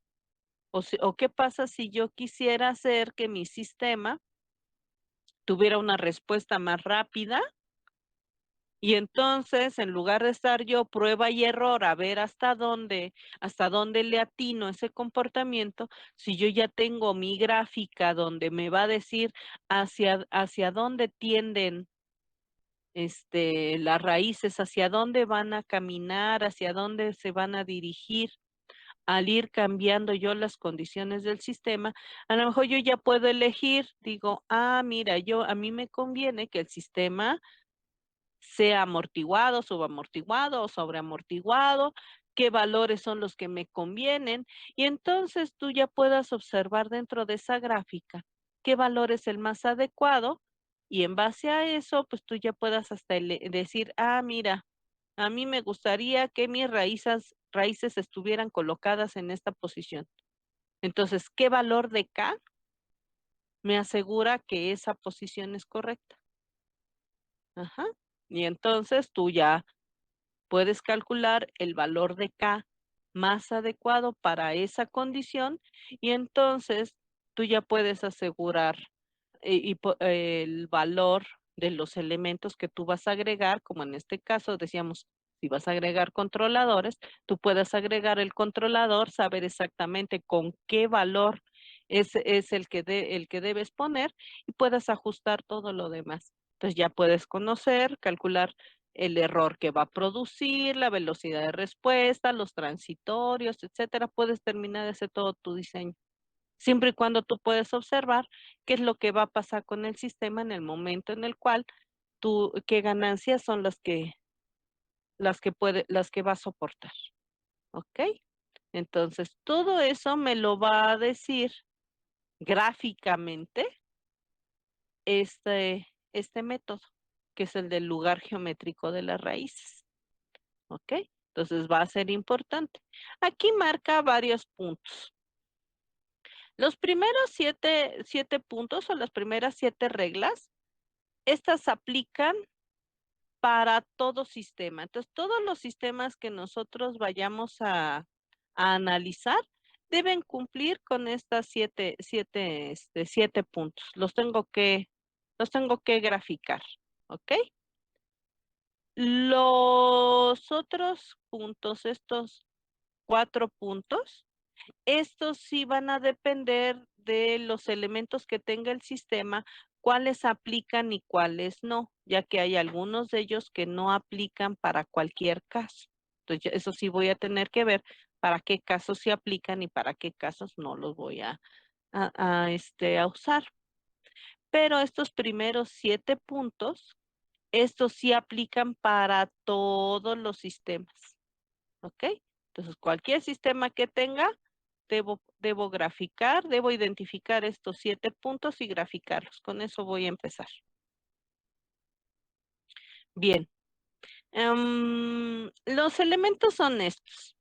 O qué pasa si yo quisiera hacer que mi sistema tuviera una respuesta más rápida, y entonces en lugar de estar yo prueba y error a ver hasta dónde le atino ese comportamiento, si yo ya tengo mi gráfica donde me va a decir hacia dónde tienden las raíces, hacia dónde van a caminar, hacia dónde se van a dirigir, al ir cambiando yo las condiciones del sistema, a lo mejor yo ya puedo elegir, digo, mira, a mí me conviene que el sistema sea amortiguado, subamortiguado o sobreamortiguado, qué valores son los que me convienen, y entonces tú ya puedas observar dentro de esa gráfica qué valor es el más adecuado, y en base a eso, pues tú ya puedas hasta decir, mira, a mí me gustaría que mis raíces estuvieran colocadas en esta posición. Entonces, ¿qué valor de K me asegura que esa posición es correcta? Ajá. Y entonces tú ya puedes calcular el valor de K más adecuado para esa condición y entonces tú ya puedes asegurar el valor de los elementos que tú vas a agregar, como en este caso decíamos, si vas a agregar controladores, tú puedes agregar el controlador, saber exactamente con qué valor es el que debes poner y puedes ajustar todo lo demás. Entonces ya puedes conocer, calcular el error que va a producir, la velocidad de respuesta, los transitorios, etcétera. Puedes terminar de hacer todo tu diseño. Siempre y cuando tú puedes observar qué es lo que va a pasar con el sistema en el momento en el cual qué ganancias son las que va a soportar. ¿Ok? Entonces, todo eso me lo va a decir gráficamente este método, que es el del lugar geométrico de las raíces. ¿Ok? Entonces va a ser importante. Aquí marca varios puntos. Los primeros siete puntos o las primeras 7 reglas, estas aplican para todo sistema. Entonces, todos los sistemas que nosotros vayamos a analizar deben cumplir con estas 7 puntos. Los tengo que graficar. ¿Ok? Los otros puntos, estos 4 puntos, estos sí van a depender de los elementos que tenga el sistema, cuáles aplican y cuáles no, ya que hay algunos de ellos que no aplican para cualquier caso. Entonces, eso sí voy a tener que ver para qué casos se aplican y para qué casos no los voy a usar. Pero estos primeros 7 puntos, estos sí aplican para todos los sistemas. ¿Ok? Entonces, cualquier sistema que tenga, debo graficar, debo identificar estos 7 puntos y graficarlos. Con eso voy a empezar. Bien. Los elementos son estos.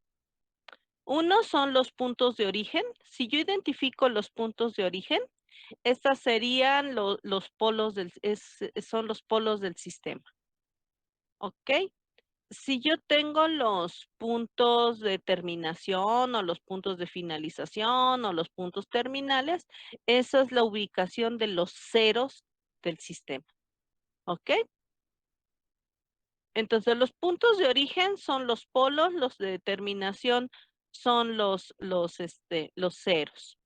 Uno son los puntos de origen. Si yo identifico los puntos de origen, estas serían los polos son los polos del sistema. ¿Ok? Si yo tengo los puntos de terminación o los puntos de finalización o los puntos terminales, esa es la ubicación de los ceros del sistema. ¿Ok? Entonces, los puntos de origen son los polos, los de terminación son los ceros.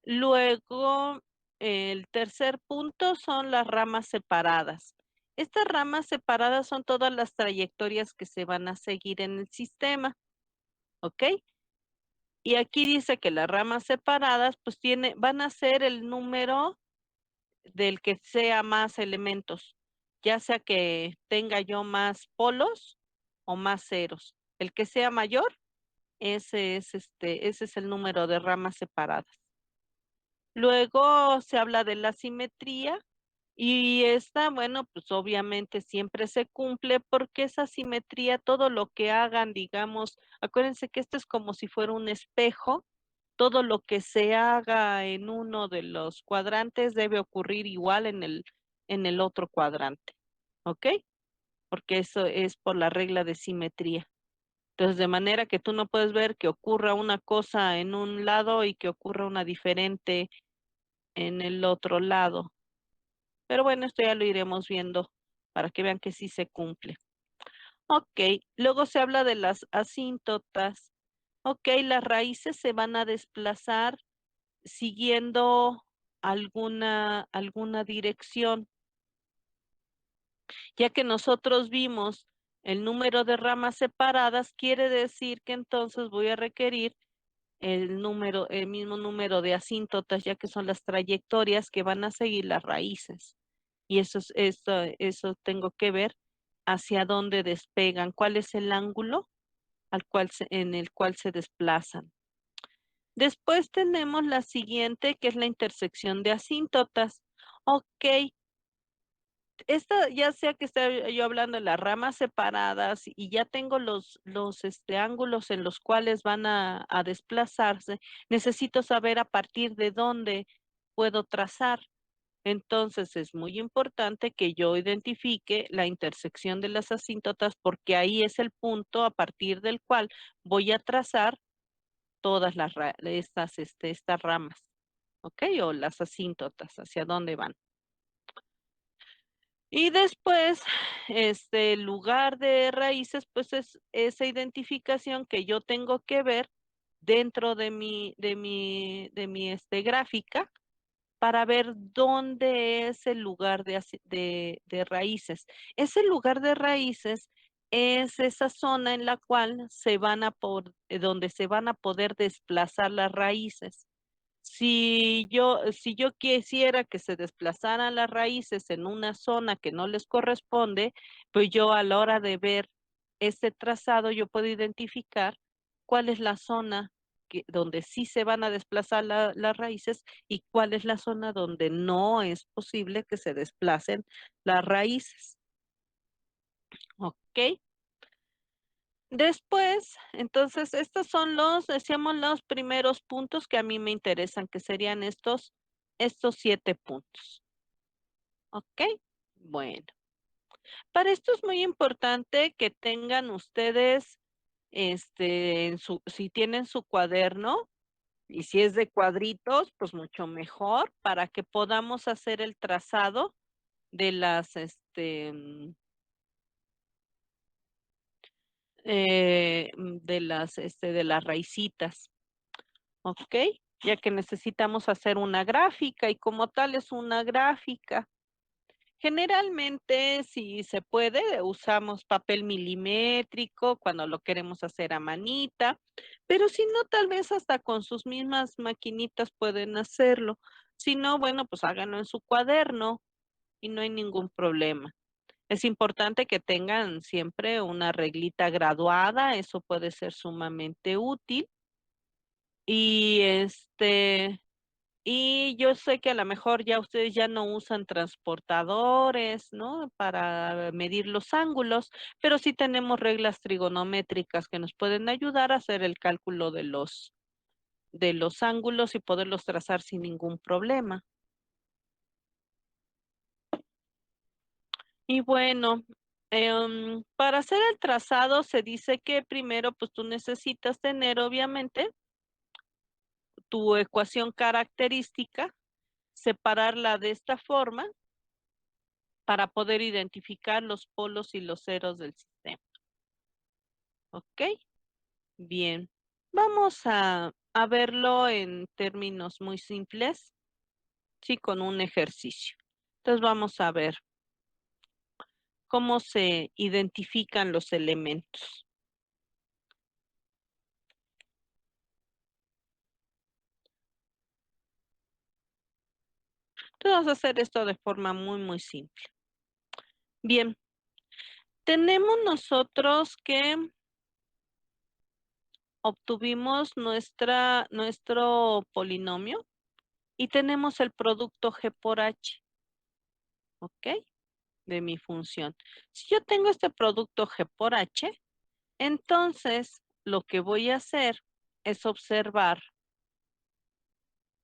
Luego, el tercer punto son las ramas separadas. Estas ramas separadas son todas las trayectorias que se van a seguir en el sistema, ¿ok? Y aquí dice que las ramas separadas pues van a ser el número del que sea más elementos, ya sea que tenga yo más polos o más ceros. El que sea mayor, ese es el número de ramas separadas. Luego se habla de la simetría y esta, bueno, pues obviamente siempre se cumple porque esa simetría, todo lo que hagan, digamos, acuérdense que esto es como si fuera un espejo, todo lo que se haga en uno de los cuadrantes debe ocurrir igual en el otro cuadrante, ¿ok? Porque eso es por la regla de simetría. Entonces, de manera que tú no puedes ver que ocurra una cosa en un lado y que ocurra una diferente en el otro lado. Pero bueno, esto ya lo iremos viendo para que vean que sí se cumple. Ok, luego se habla de las asíntotas. Ok, las raíces se van a desplazar siguiendo alguna dirección, ya que nosotros vimos el número de ramas separadas, quiere decir que entonces voy a requerir el mismo número de asíntotas, ya que son las trayectorias que van a seguir las raíces. Y eso tengo que ver hacia dónde despegan, cuál es el ángulo en el cual se desplazan. Después tenemos la siguiente, que es la intersección de asíntotas. Ok, esta ya sea que esté yo hablando de las ramas separadas y ya tengo los ángulos en los cuales van a desplazarse, necesito saber a partir de dónde puedo trazar. Entonces es muy importante que yo identifique la intersección de las asíntotas porque ahí es el punto a partir del cual voy a trazar todas estas ramas, ¿ok? O las asíntotas, hacia dónde van. Y después, el lugar de raíces, pues es esa identificación que yo tengo que ver dentro de mi gráfica para ver dónde es el lugar de raíces. Ese lugar de raíces es esa zona en la cual donde se van a poder desplazar las raíces. Si yo quisiera que se desplazaran las raíces en una zona que no les corresponde, pues yo a la hora de ver este trazado, yo puedo identificar cuál es la zona donde sí se van a desplazar las raíces y cuál es la zona donde no es posible que se desplacen las raíces. ¿Ok? Después, entonces, estos son decíamos, los primeros puntos que a mí me interesan, que serían estos 7 puntos. ¿Ok? Bueno, para esto es muy importante que tengan ustedes, si tienen su cuaderno, y si es de cuadritos, pues mucho mejor, para que podamos hacer el trazado de las raicitas. ¿Ok? Ya que necesitamos hacer una gráfica y como tal es una gráfica. Generalmente, si se puede, usamos papel milimétrico cuando lo queremos hacer a manita, pero si no, tal vez hasta con sus mismas maquinitas pueden hacerlo. Si no, bueno, pues háganlo en su cuaderno y no hay ningún problema. Es importante que tengan siempre una reglita graduada, eso puede ser sumamente útil. Y y yo sé que a lo mejor ya ustedes ya no usan transportadores, ¿no? Para medir los ángulos, pero sí tenemos reglas trigonométricas que nos pueden ayudar a hacer el cálculo de los ángulos y poderlos trazar sin ningún problema. Y bueno, para hacer el trazado se dice que primero pues tú necesitas tener obviamente tu ecuación característica, separarla de esta forma para poder identificar los polos y los ceros del sistema. ¿Ok? Bien. Vamos a verlo en términos muy simples, sí, con un ejercicio. Entonces vamos a ver cómo se identifican los elementos. Entonces vamos a hacer esto de forma muy, muy simple. Bien. Tenemos nosotros que obtuvimos nuestro polinomio y tenemos el producto G por H, ¿ok? De mi función. Si yo tengo este producto G por H, entonces lo que voy a hacer es observar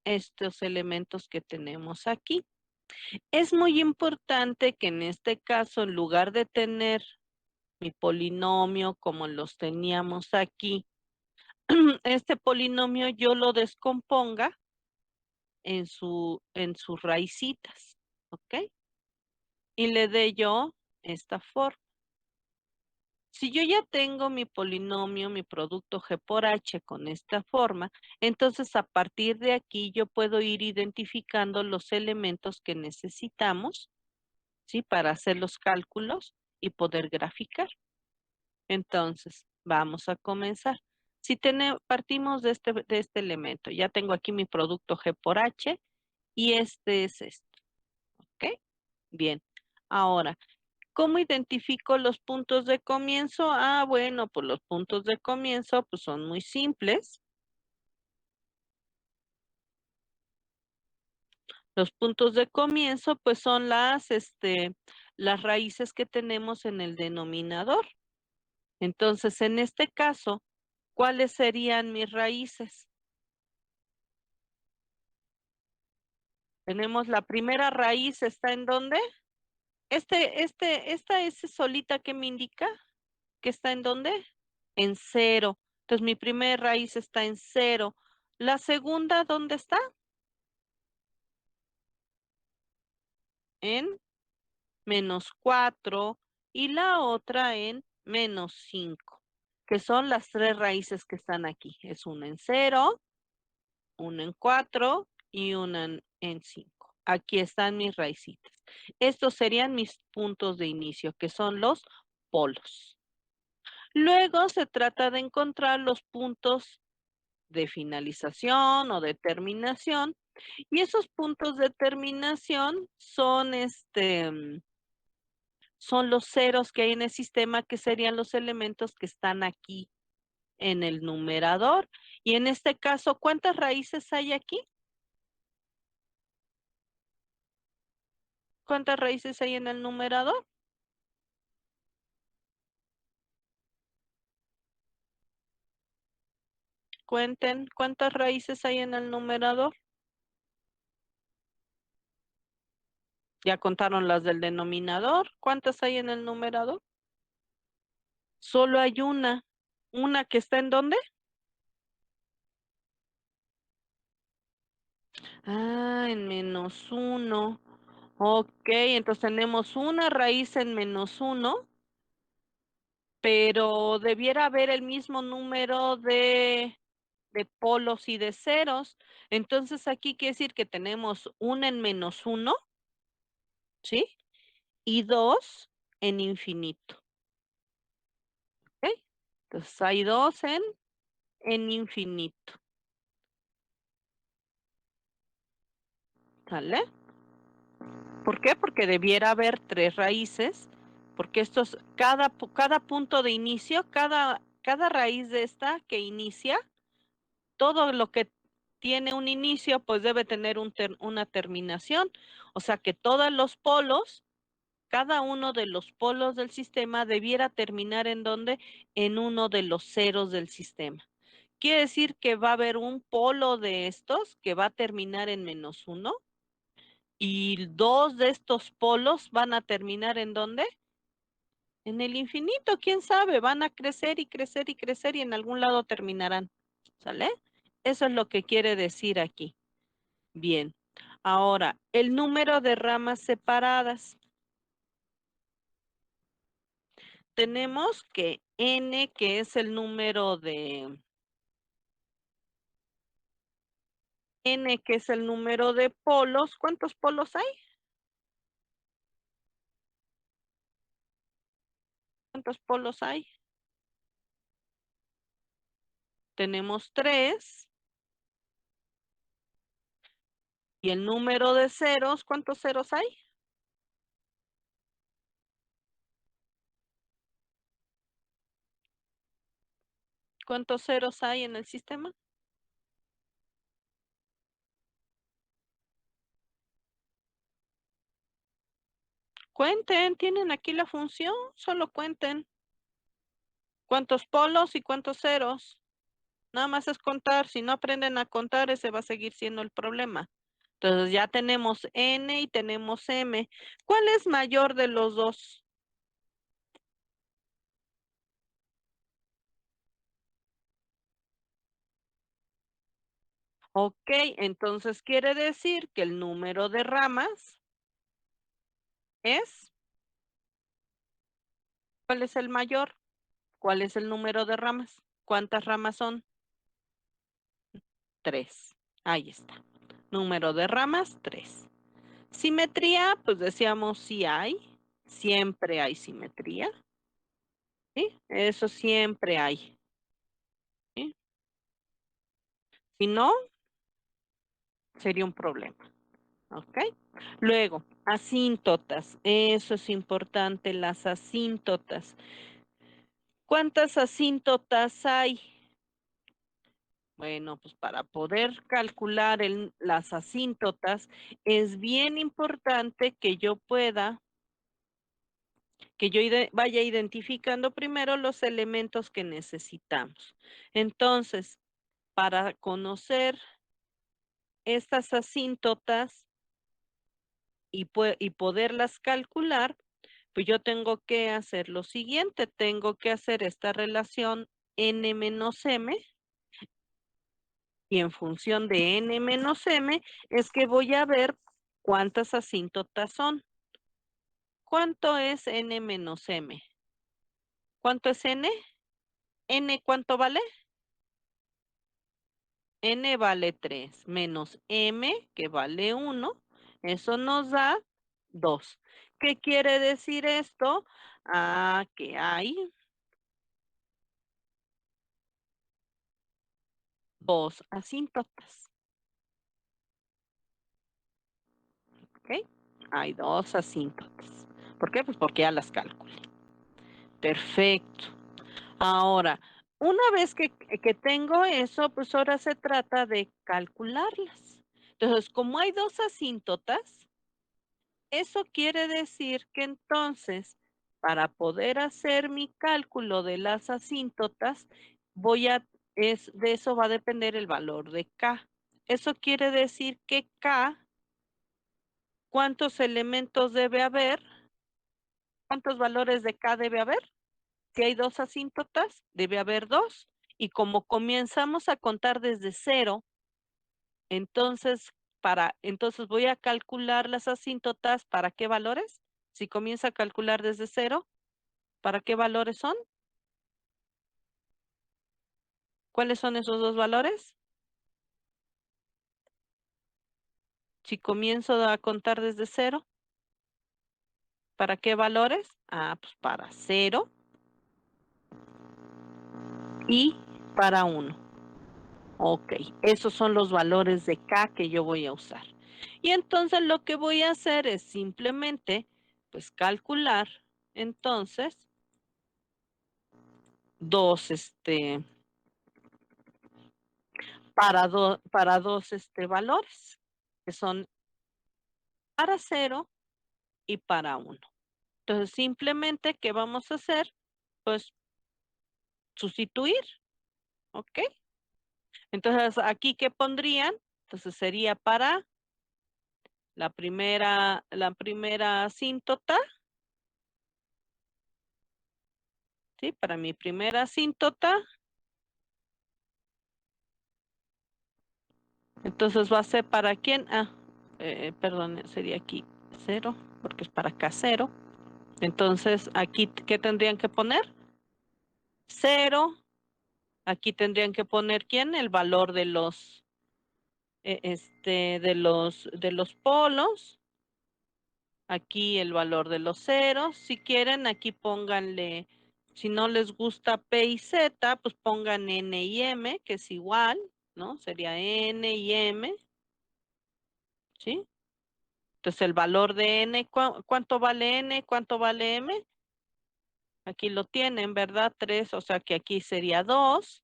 estos elementos que tenemos aquí. Es muy importante que en este caso, en lugar de tener mi polinomio como los teníamos aquí, este polinomio yo lo descomponga en sus raicitas, ¿ok? Y le dé yo esta forma. Si yo ya tengo mi polinomio, mi producto G por H con esta forma, entonces a partir de aquí yo puedo ir identificando los elementos que necesitamos, ¿sí? Para hacer los cálculos y poder graficar. Entonces, vamos a comenzar. Si partimos de este elemento, ya tengo aquí mi producto G por H y este es esto, ¿ok? Bien. Ahora, ¿cómo identifico los puntos de comienzo? Ah, bueno, pues los puntos de comienzo pues son muy simples. Los puntos de comienzo pues son las raíces que tenemos en el denominador. Entonces, en este caso, ¿cuáles serían mis raíces? Tenemos la primera raíz, ¿está en dónde? Esta es solita que me indica que está en dónde? En 0. Entonces mi primera raíz está en 0. La segunda, ¿dónde está? En -4 y la otra en -5, que son las tres raíces que están aquí. Es una en 0, una en 4 y una en 5. Aquí están mis raícitas. Estos serían mis puntos de inicio, que son los polos. Luego se trata de encontrar los puntos de finalización o de terminación, y esos puntos de terminación son son los ceros que hay en el sistema, que serían los elementos que están aquí en el numerador. Y en este caso, ¿cuántas raíces hay aquí? ¿Cuántas raíces hay en el numerador? Cuenten, ¿cuántas raíces hay en el numerador? Ya contaron las del denominador. ¿Cuántas hay en el numerador? Solo hay una. ¿Una que está en dónde? Ah, en -1. Ok, entonces tenemos una raíz en -1, pero debiera haber el mismo número de polos y de ceros. Entonces aquí quiere decir que tenemos una en -1, ¿sí? Y dos en infinito. ¿Ok? Entonces hay dos en infinito. ¿Sale? ¿Por qué? Porque debiera haber tres raíces, porque estos, cada punto de inicio, cada raíz de esta que inicia, todo lo que tiene un inicio, pues debe tener una terminación. O sea que todos los polos, cada uno de los polos del sistema debiera terminar en donde, en uno de los ceros del sistema. Quiere decir que va a haber un polo de estos que va a terminar en -1 y dos de estos polos van a terminar en dónde? En el infinito, quién sabe, van a crecer y crecer y crecer y en algún lado terminarán. ¿Sale? Eso es lo que quiere decir aquí. Bien. Ahora, el número de ramas separadas. Tenemos que n, que es el número de n, que es el número de polos. ¿Cuántos polos hay? ¿Cuántos polos hay? Tenemos 3. Y el número de ceros, ¿cuántos ceros hay? ¿Cuántos ceros hay en el sistema? Cuenten, tienen aquí la función, solo cuenten. ¿Cuántos polos y cuántos ceros? Nada más es contar, si no aprenden a contar, ese va a seguir siendo el problema. Entonces ya tenemos n y tenemos m. ¿Cuál es mayor de los dos? Ok, entonces quiere decir que el número de ramas es, ¿cuál es el mayor? ¿Cuál es el número de ramas? ¿Cuántas ramas son? 3. Ahí está. Número de ramas, 3. Simetría, pues decíamos sí hay. Siempre hay simetría. ¿Sí? Eso siempre hay. ¿Sí? Si no, sería un problema. ¿Ok? Luego, asíntotas. Eso es importante, las asíntotas. ¿Cuántas asíntotas hay? Bueno, pues para poder calcular las asíntotas es bien importante que yo pueda, que yo vaya identificando primero los elementos que necesitamos. Entonces, para conocer estas asíntotas, y poderlas calcular, pues yo tengo que hacer lo siguiente, tengo que hacer esta relación n menos m, y en función de n menos m es que voy a ver cuántas asíntotas son. ¿Cuánto es n menos m? ¿Cuánto es n? ¿N cuánto vale? N vale 3 menos m, que vale 1. Eso nos da 2. ¿Qué quiere decir esto? Ah, que hay 2 asíntotas. ¿Ok? Hay 2 asíntotas. ¿Por qué? Pues porque ya las calculé. Perfecto. Ahora, una vez que tengo eso, pues ahora se trata de calcularlas. Entonces, como hay 2 asíntotas, eso quiere decir que entonces, para poder hacer mi cálculo de las asíntotas, de eso va a depender el valor de K. Eso quiere decir que K, ¿cuántos elementos debe haber? ¿Cuántos valores de K debe haber? Si hay 2 asíntotas, debe haber 2. Y como comenzamos a contar desde cero, entonces, entonces voy a calcular las asíntotas, ¿para qué valores? Si comienza a calcular desde cero, ¿para qué valores son? ¿Cuáles son esos 2 valores? Si comienzo a contar desde cero, ¿para qué valores? Ah, pues para cero y para 1. Ok, esos son los valores de K que yo voy a usar. Y entonces lo que voy a hacer es simplemente, pues calcular, entonces, dos, para dos, valores, que son para 0 y para 1. Entonces, simplemente, ¿qué vamos a hacer? Pues sustituir, ¿ok? Entonces, aquí, ¿qué pondrían? Entonces, sería para la primera asíntota, ¿sí? Para mi primera asíntota. Entonces va a ser para quién. Ah, perdón, sería aquí 0, porque es para acá 0. Entonces, aquí, ¿qué tendrían que poner? 0. Aquí tendrían que poner quién, el valor de los, de los polos. Aquí el valor de los ceros. Si quieren, aquí pónganle, si no les gusta P y Z, pues pongan N y M, que es igual, ¿no? Sería N y M, ¿sí? Entonces el valor de N, ¿cuánto vale N? ¿Cuánto vale M? Aquí lo tienen, ¿verdad? 3, o sea que aquí sería 2.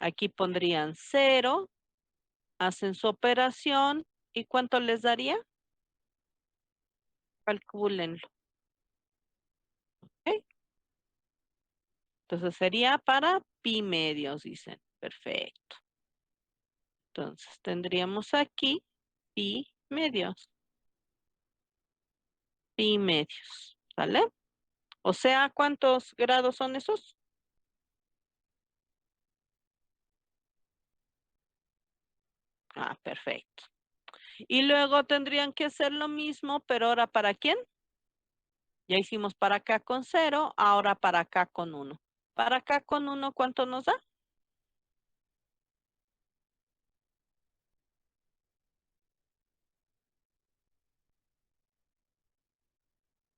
Aquí pondrían 0, hacen su operación. ¿Y cuánto les daría? Calcúlenlo. ¿Ok? Entonces sería para pi medios, dicen. Perfecto. Entonces tendríamos aquí pi medios. Pi medios. ¿Vale? O sea, ¿cuántos grados son esos? Ah, perfecto. Y luego tendrían que hacer lo mismo, pero ahora ¿para quién? Ya hicimos para acá con 0, ahora para acá con 1. Para acá con 1, ¿cuánto nos da?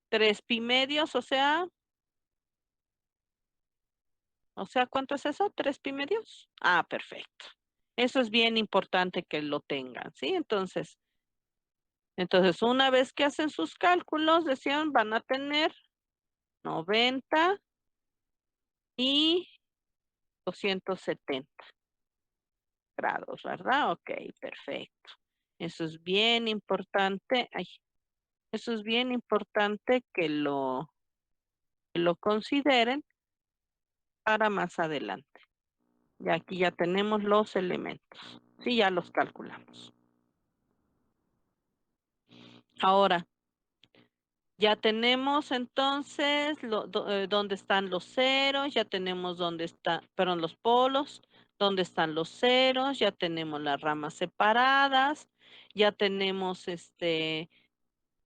3 pi medios, ¿cuánto es eso? 3 pi medios. Ah, perfecto. Eso es bien importante que lo tengan, ¿sí? Entonces una vez que hacen sus cálculos, decían, van a tener 90 y 270 grados, ¿verdad? Ok, perfecto. Eso es bien importante. Ay, eso es bien importante que lo consideren para más adelante. Y aquí ya tenemos los elementos. Sí, ya los calculamos. Ahora, ya tenemos entonces dónde están los ceros, ya tenemos dónde están, perdón, los polos, dónde están los ceros, ya tenemos las ramas separadas, ya tenemos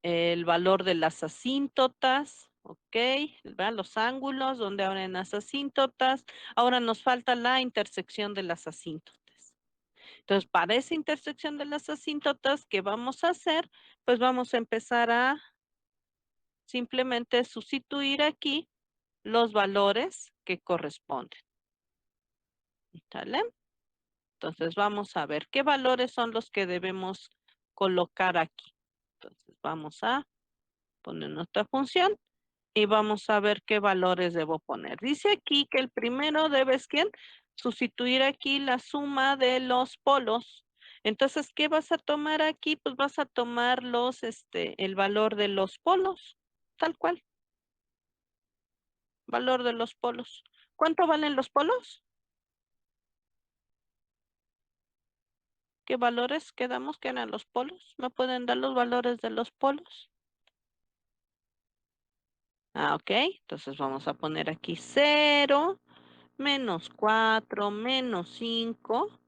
el valor de las asíntotas, ¿ok? ¿Verdad? Los ángulos donde abren las asíntotas. Ahora nos falta la intersección de las asíntotas. Entonces, para esa intersección de las asíntotas, ¿qué vamos a hacer? Pues vamos a empezar a simplemente sustituir aquí los valores que corresponden. ¿Sale? Entonces, vamos a ver qué valores son los que debemos colocar aquí. Entonces, vamos a poner nuestra función y vamos a ver qué valores debo poner. Dice aquí que el primero debes, ¿quién? Sustituir aquí la suma de los polos. Entonces, ¿qué vas a tomar aquí? Pues vas a tomar el valor de los polos, tal cual, valor de los polos. ¿Cuánto valen los polos? ¿Qué valores quedamos que eran los polos? ¿Me pueden dar los valores de los polos? Ah, ok. Entonces vamos a poner aquí 0, -4, -5,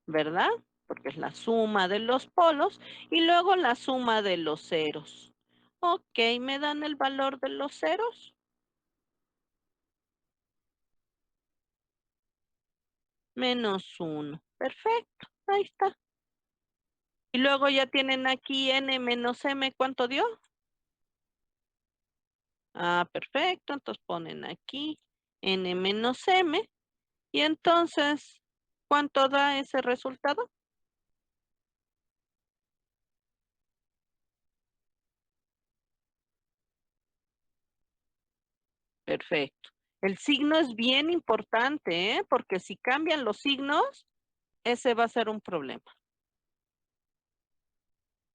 ¿verdad? Porque es la suma de los polos y luego la suma de los ceros. Ok, ¿me dan el valor de los ceros? -1. Perfecto, ahí está. Y luego ya tienen aquí n menos m, ¿cuánto dio? Ah, perfecto, entonces ponen aquí n menos m y entonces, ¿cuánto da ese resultado? Perfecto. El signo es bien importante, ¿eh? Porque si cambian los signos, ese va a ser un problema.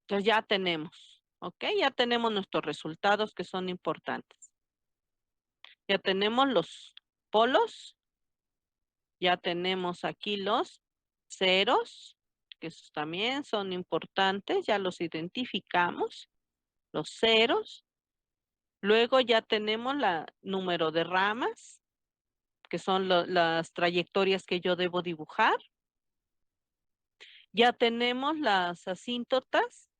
Entonces ya tenemos, ¿ok? Ya tenemos nuestros resultados que son importantes. Ya tenemos los polos, ya tenemos aquí los ceros, que esos también son importantes, ya los identificamos, los ceros. Luego ya tenemos la número de ramas, que son las trayectorias que yo debo dibujar. Ya tenemos las asíntotas,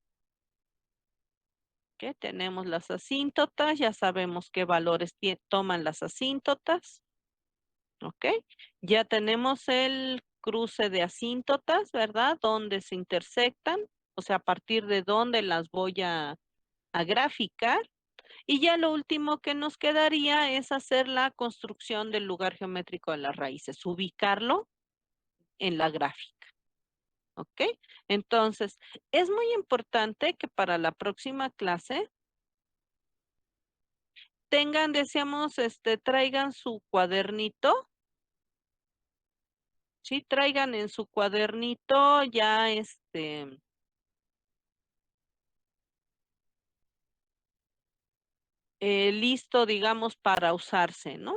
¿ok? Tenemos las asíntotas, ya sabemos qué valores toman las asíntotas, ¿ok? Ya tenemos el cruce de asíntotas, ¿verdad? Donde se intersectan, o sea, a partir de dónde las voy a graficar. Y ya lo último que nos quedaría es hacer la construcción del lugar geométrico de las raíces, ubicarlo en la gráfica. ¿Ok? Entonces, es muy importante que para la próxima clase tengan, decíamos, traigan su cuadernito, ¿sí? Traigan en su cuadernito ya, listo, digamos, para usarse, ¿no?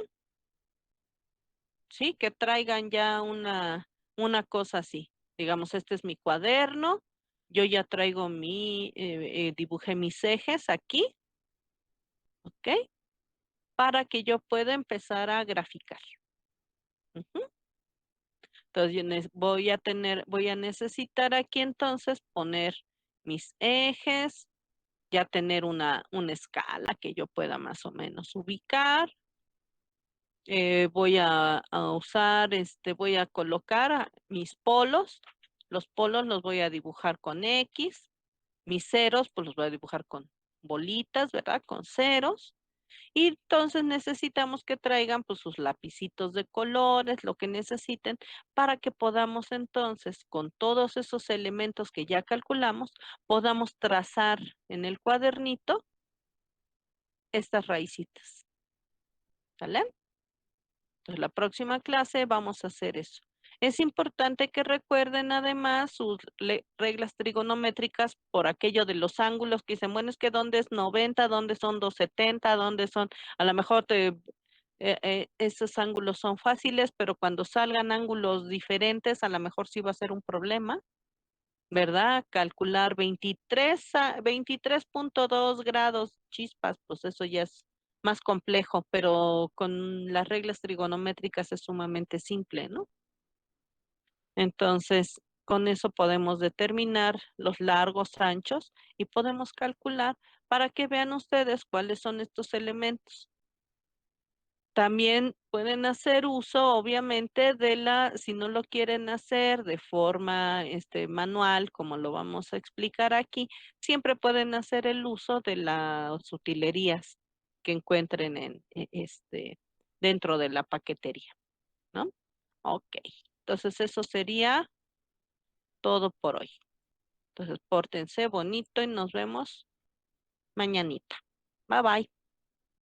Sí, que traigan ya una cosa así. Digamos, este es mi cuaderno, yo ya traigo dibujé mis ejes aquí, ¿ok? Para que yo pueda empezar a graficar. Ujú. Entonces, voy a necesitar aquí entonces poner mis ejes, ya tener una escala que yo pueda más o menos ubicar. Voy a usar, voy a colocar mis polos. Los polos los voy a dibujar con X. Mis ceros, pues los voy a dibujar con bolitas, ¿verdad? Con ceros. Y entonces necesitamos que traigan pues sus lapicitos de colores, lo que necesiten, para que podamos entonces, con todos esos elementos que ya calculamos, podamos trazar en el cuadernito estas raícitas. ¿Sale? Entonces, la próxima clase vamos a hacer eso. Es importante que recuerden además sus reglas trigonométricas por aquello de los ángulos que dicen, bueno, es que dónde es 90, dónde son 270, dónde son, a lo mejor esos ángulos son fáciles, pero cuando salgan ángulos diferentes, a lo mejor sí va a ser un problema, ¿verdad? Calcular 23.2 grados chispas, pues eso ya es más complejo, pero con las reglas trigonométricas es sumamente simple, ¿no? Entonces, con eso podemos determinar los largos, anchos y podemos calcular para que vean ustedes cuáles son estos elementos. También pueden hacer uso, obviamente, si no lo quieren hacer de forma manual, como lo vamos a explicar aquí, siempre pueden hacer el uso de las utilerías que encuentren dentro de la paquetería, ¿no? Ok, entonces eso sería todo por hoy. Entonces, pórtense bonito y nos vemos mañanita. Bye bye.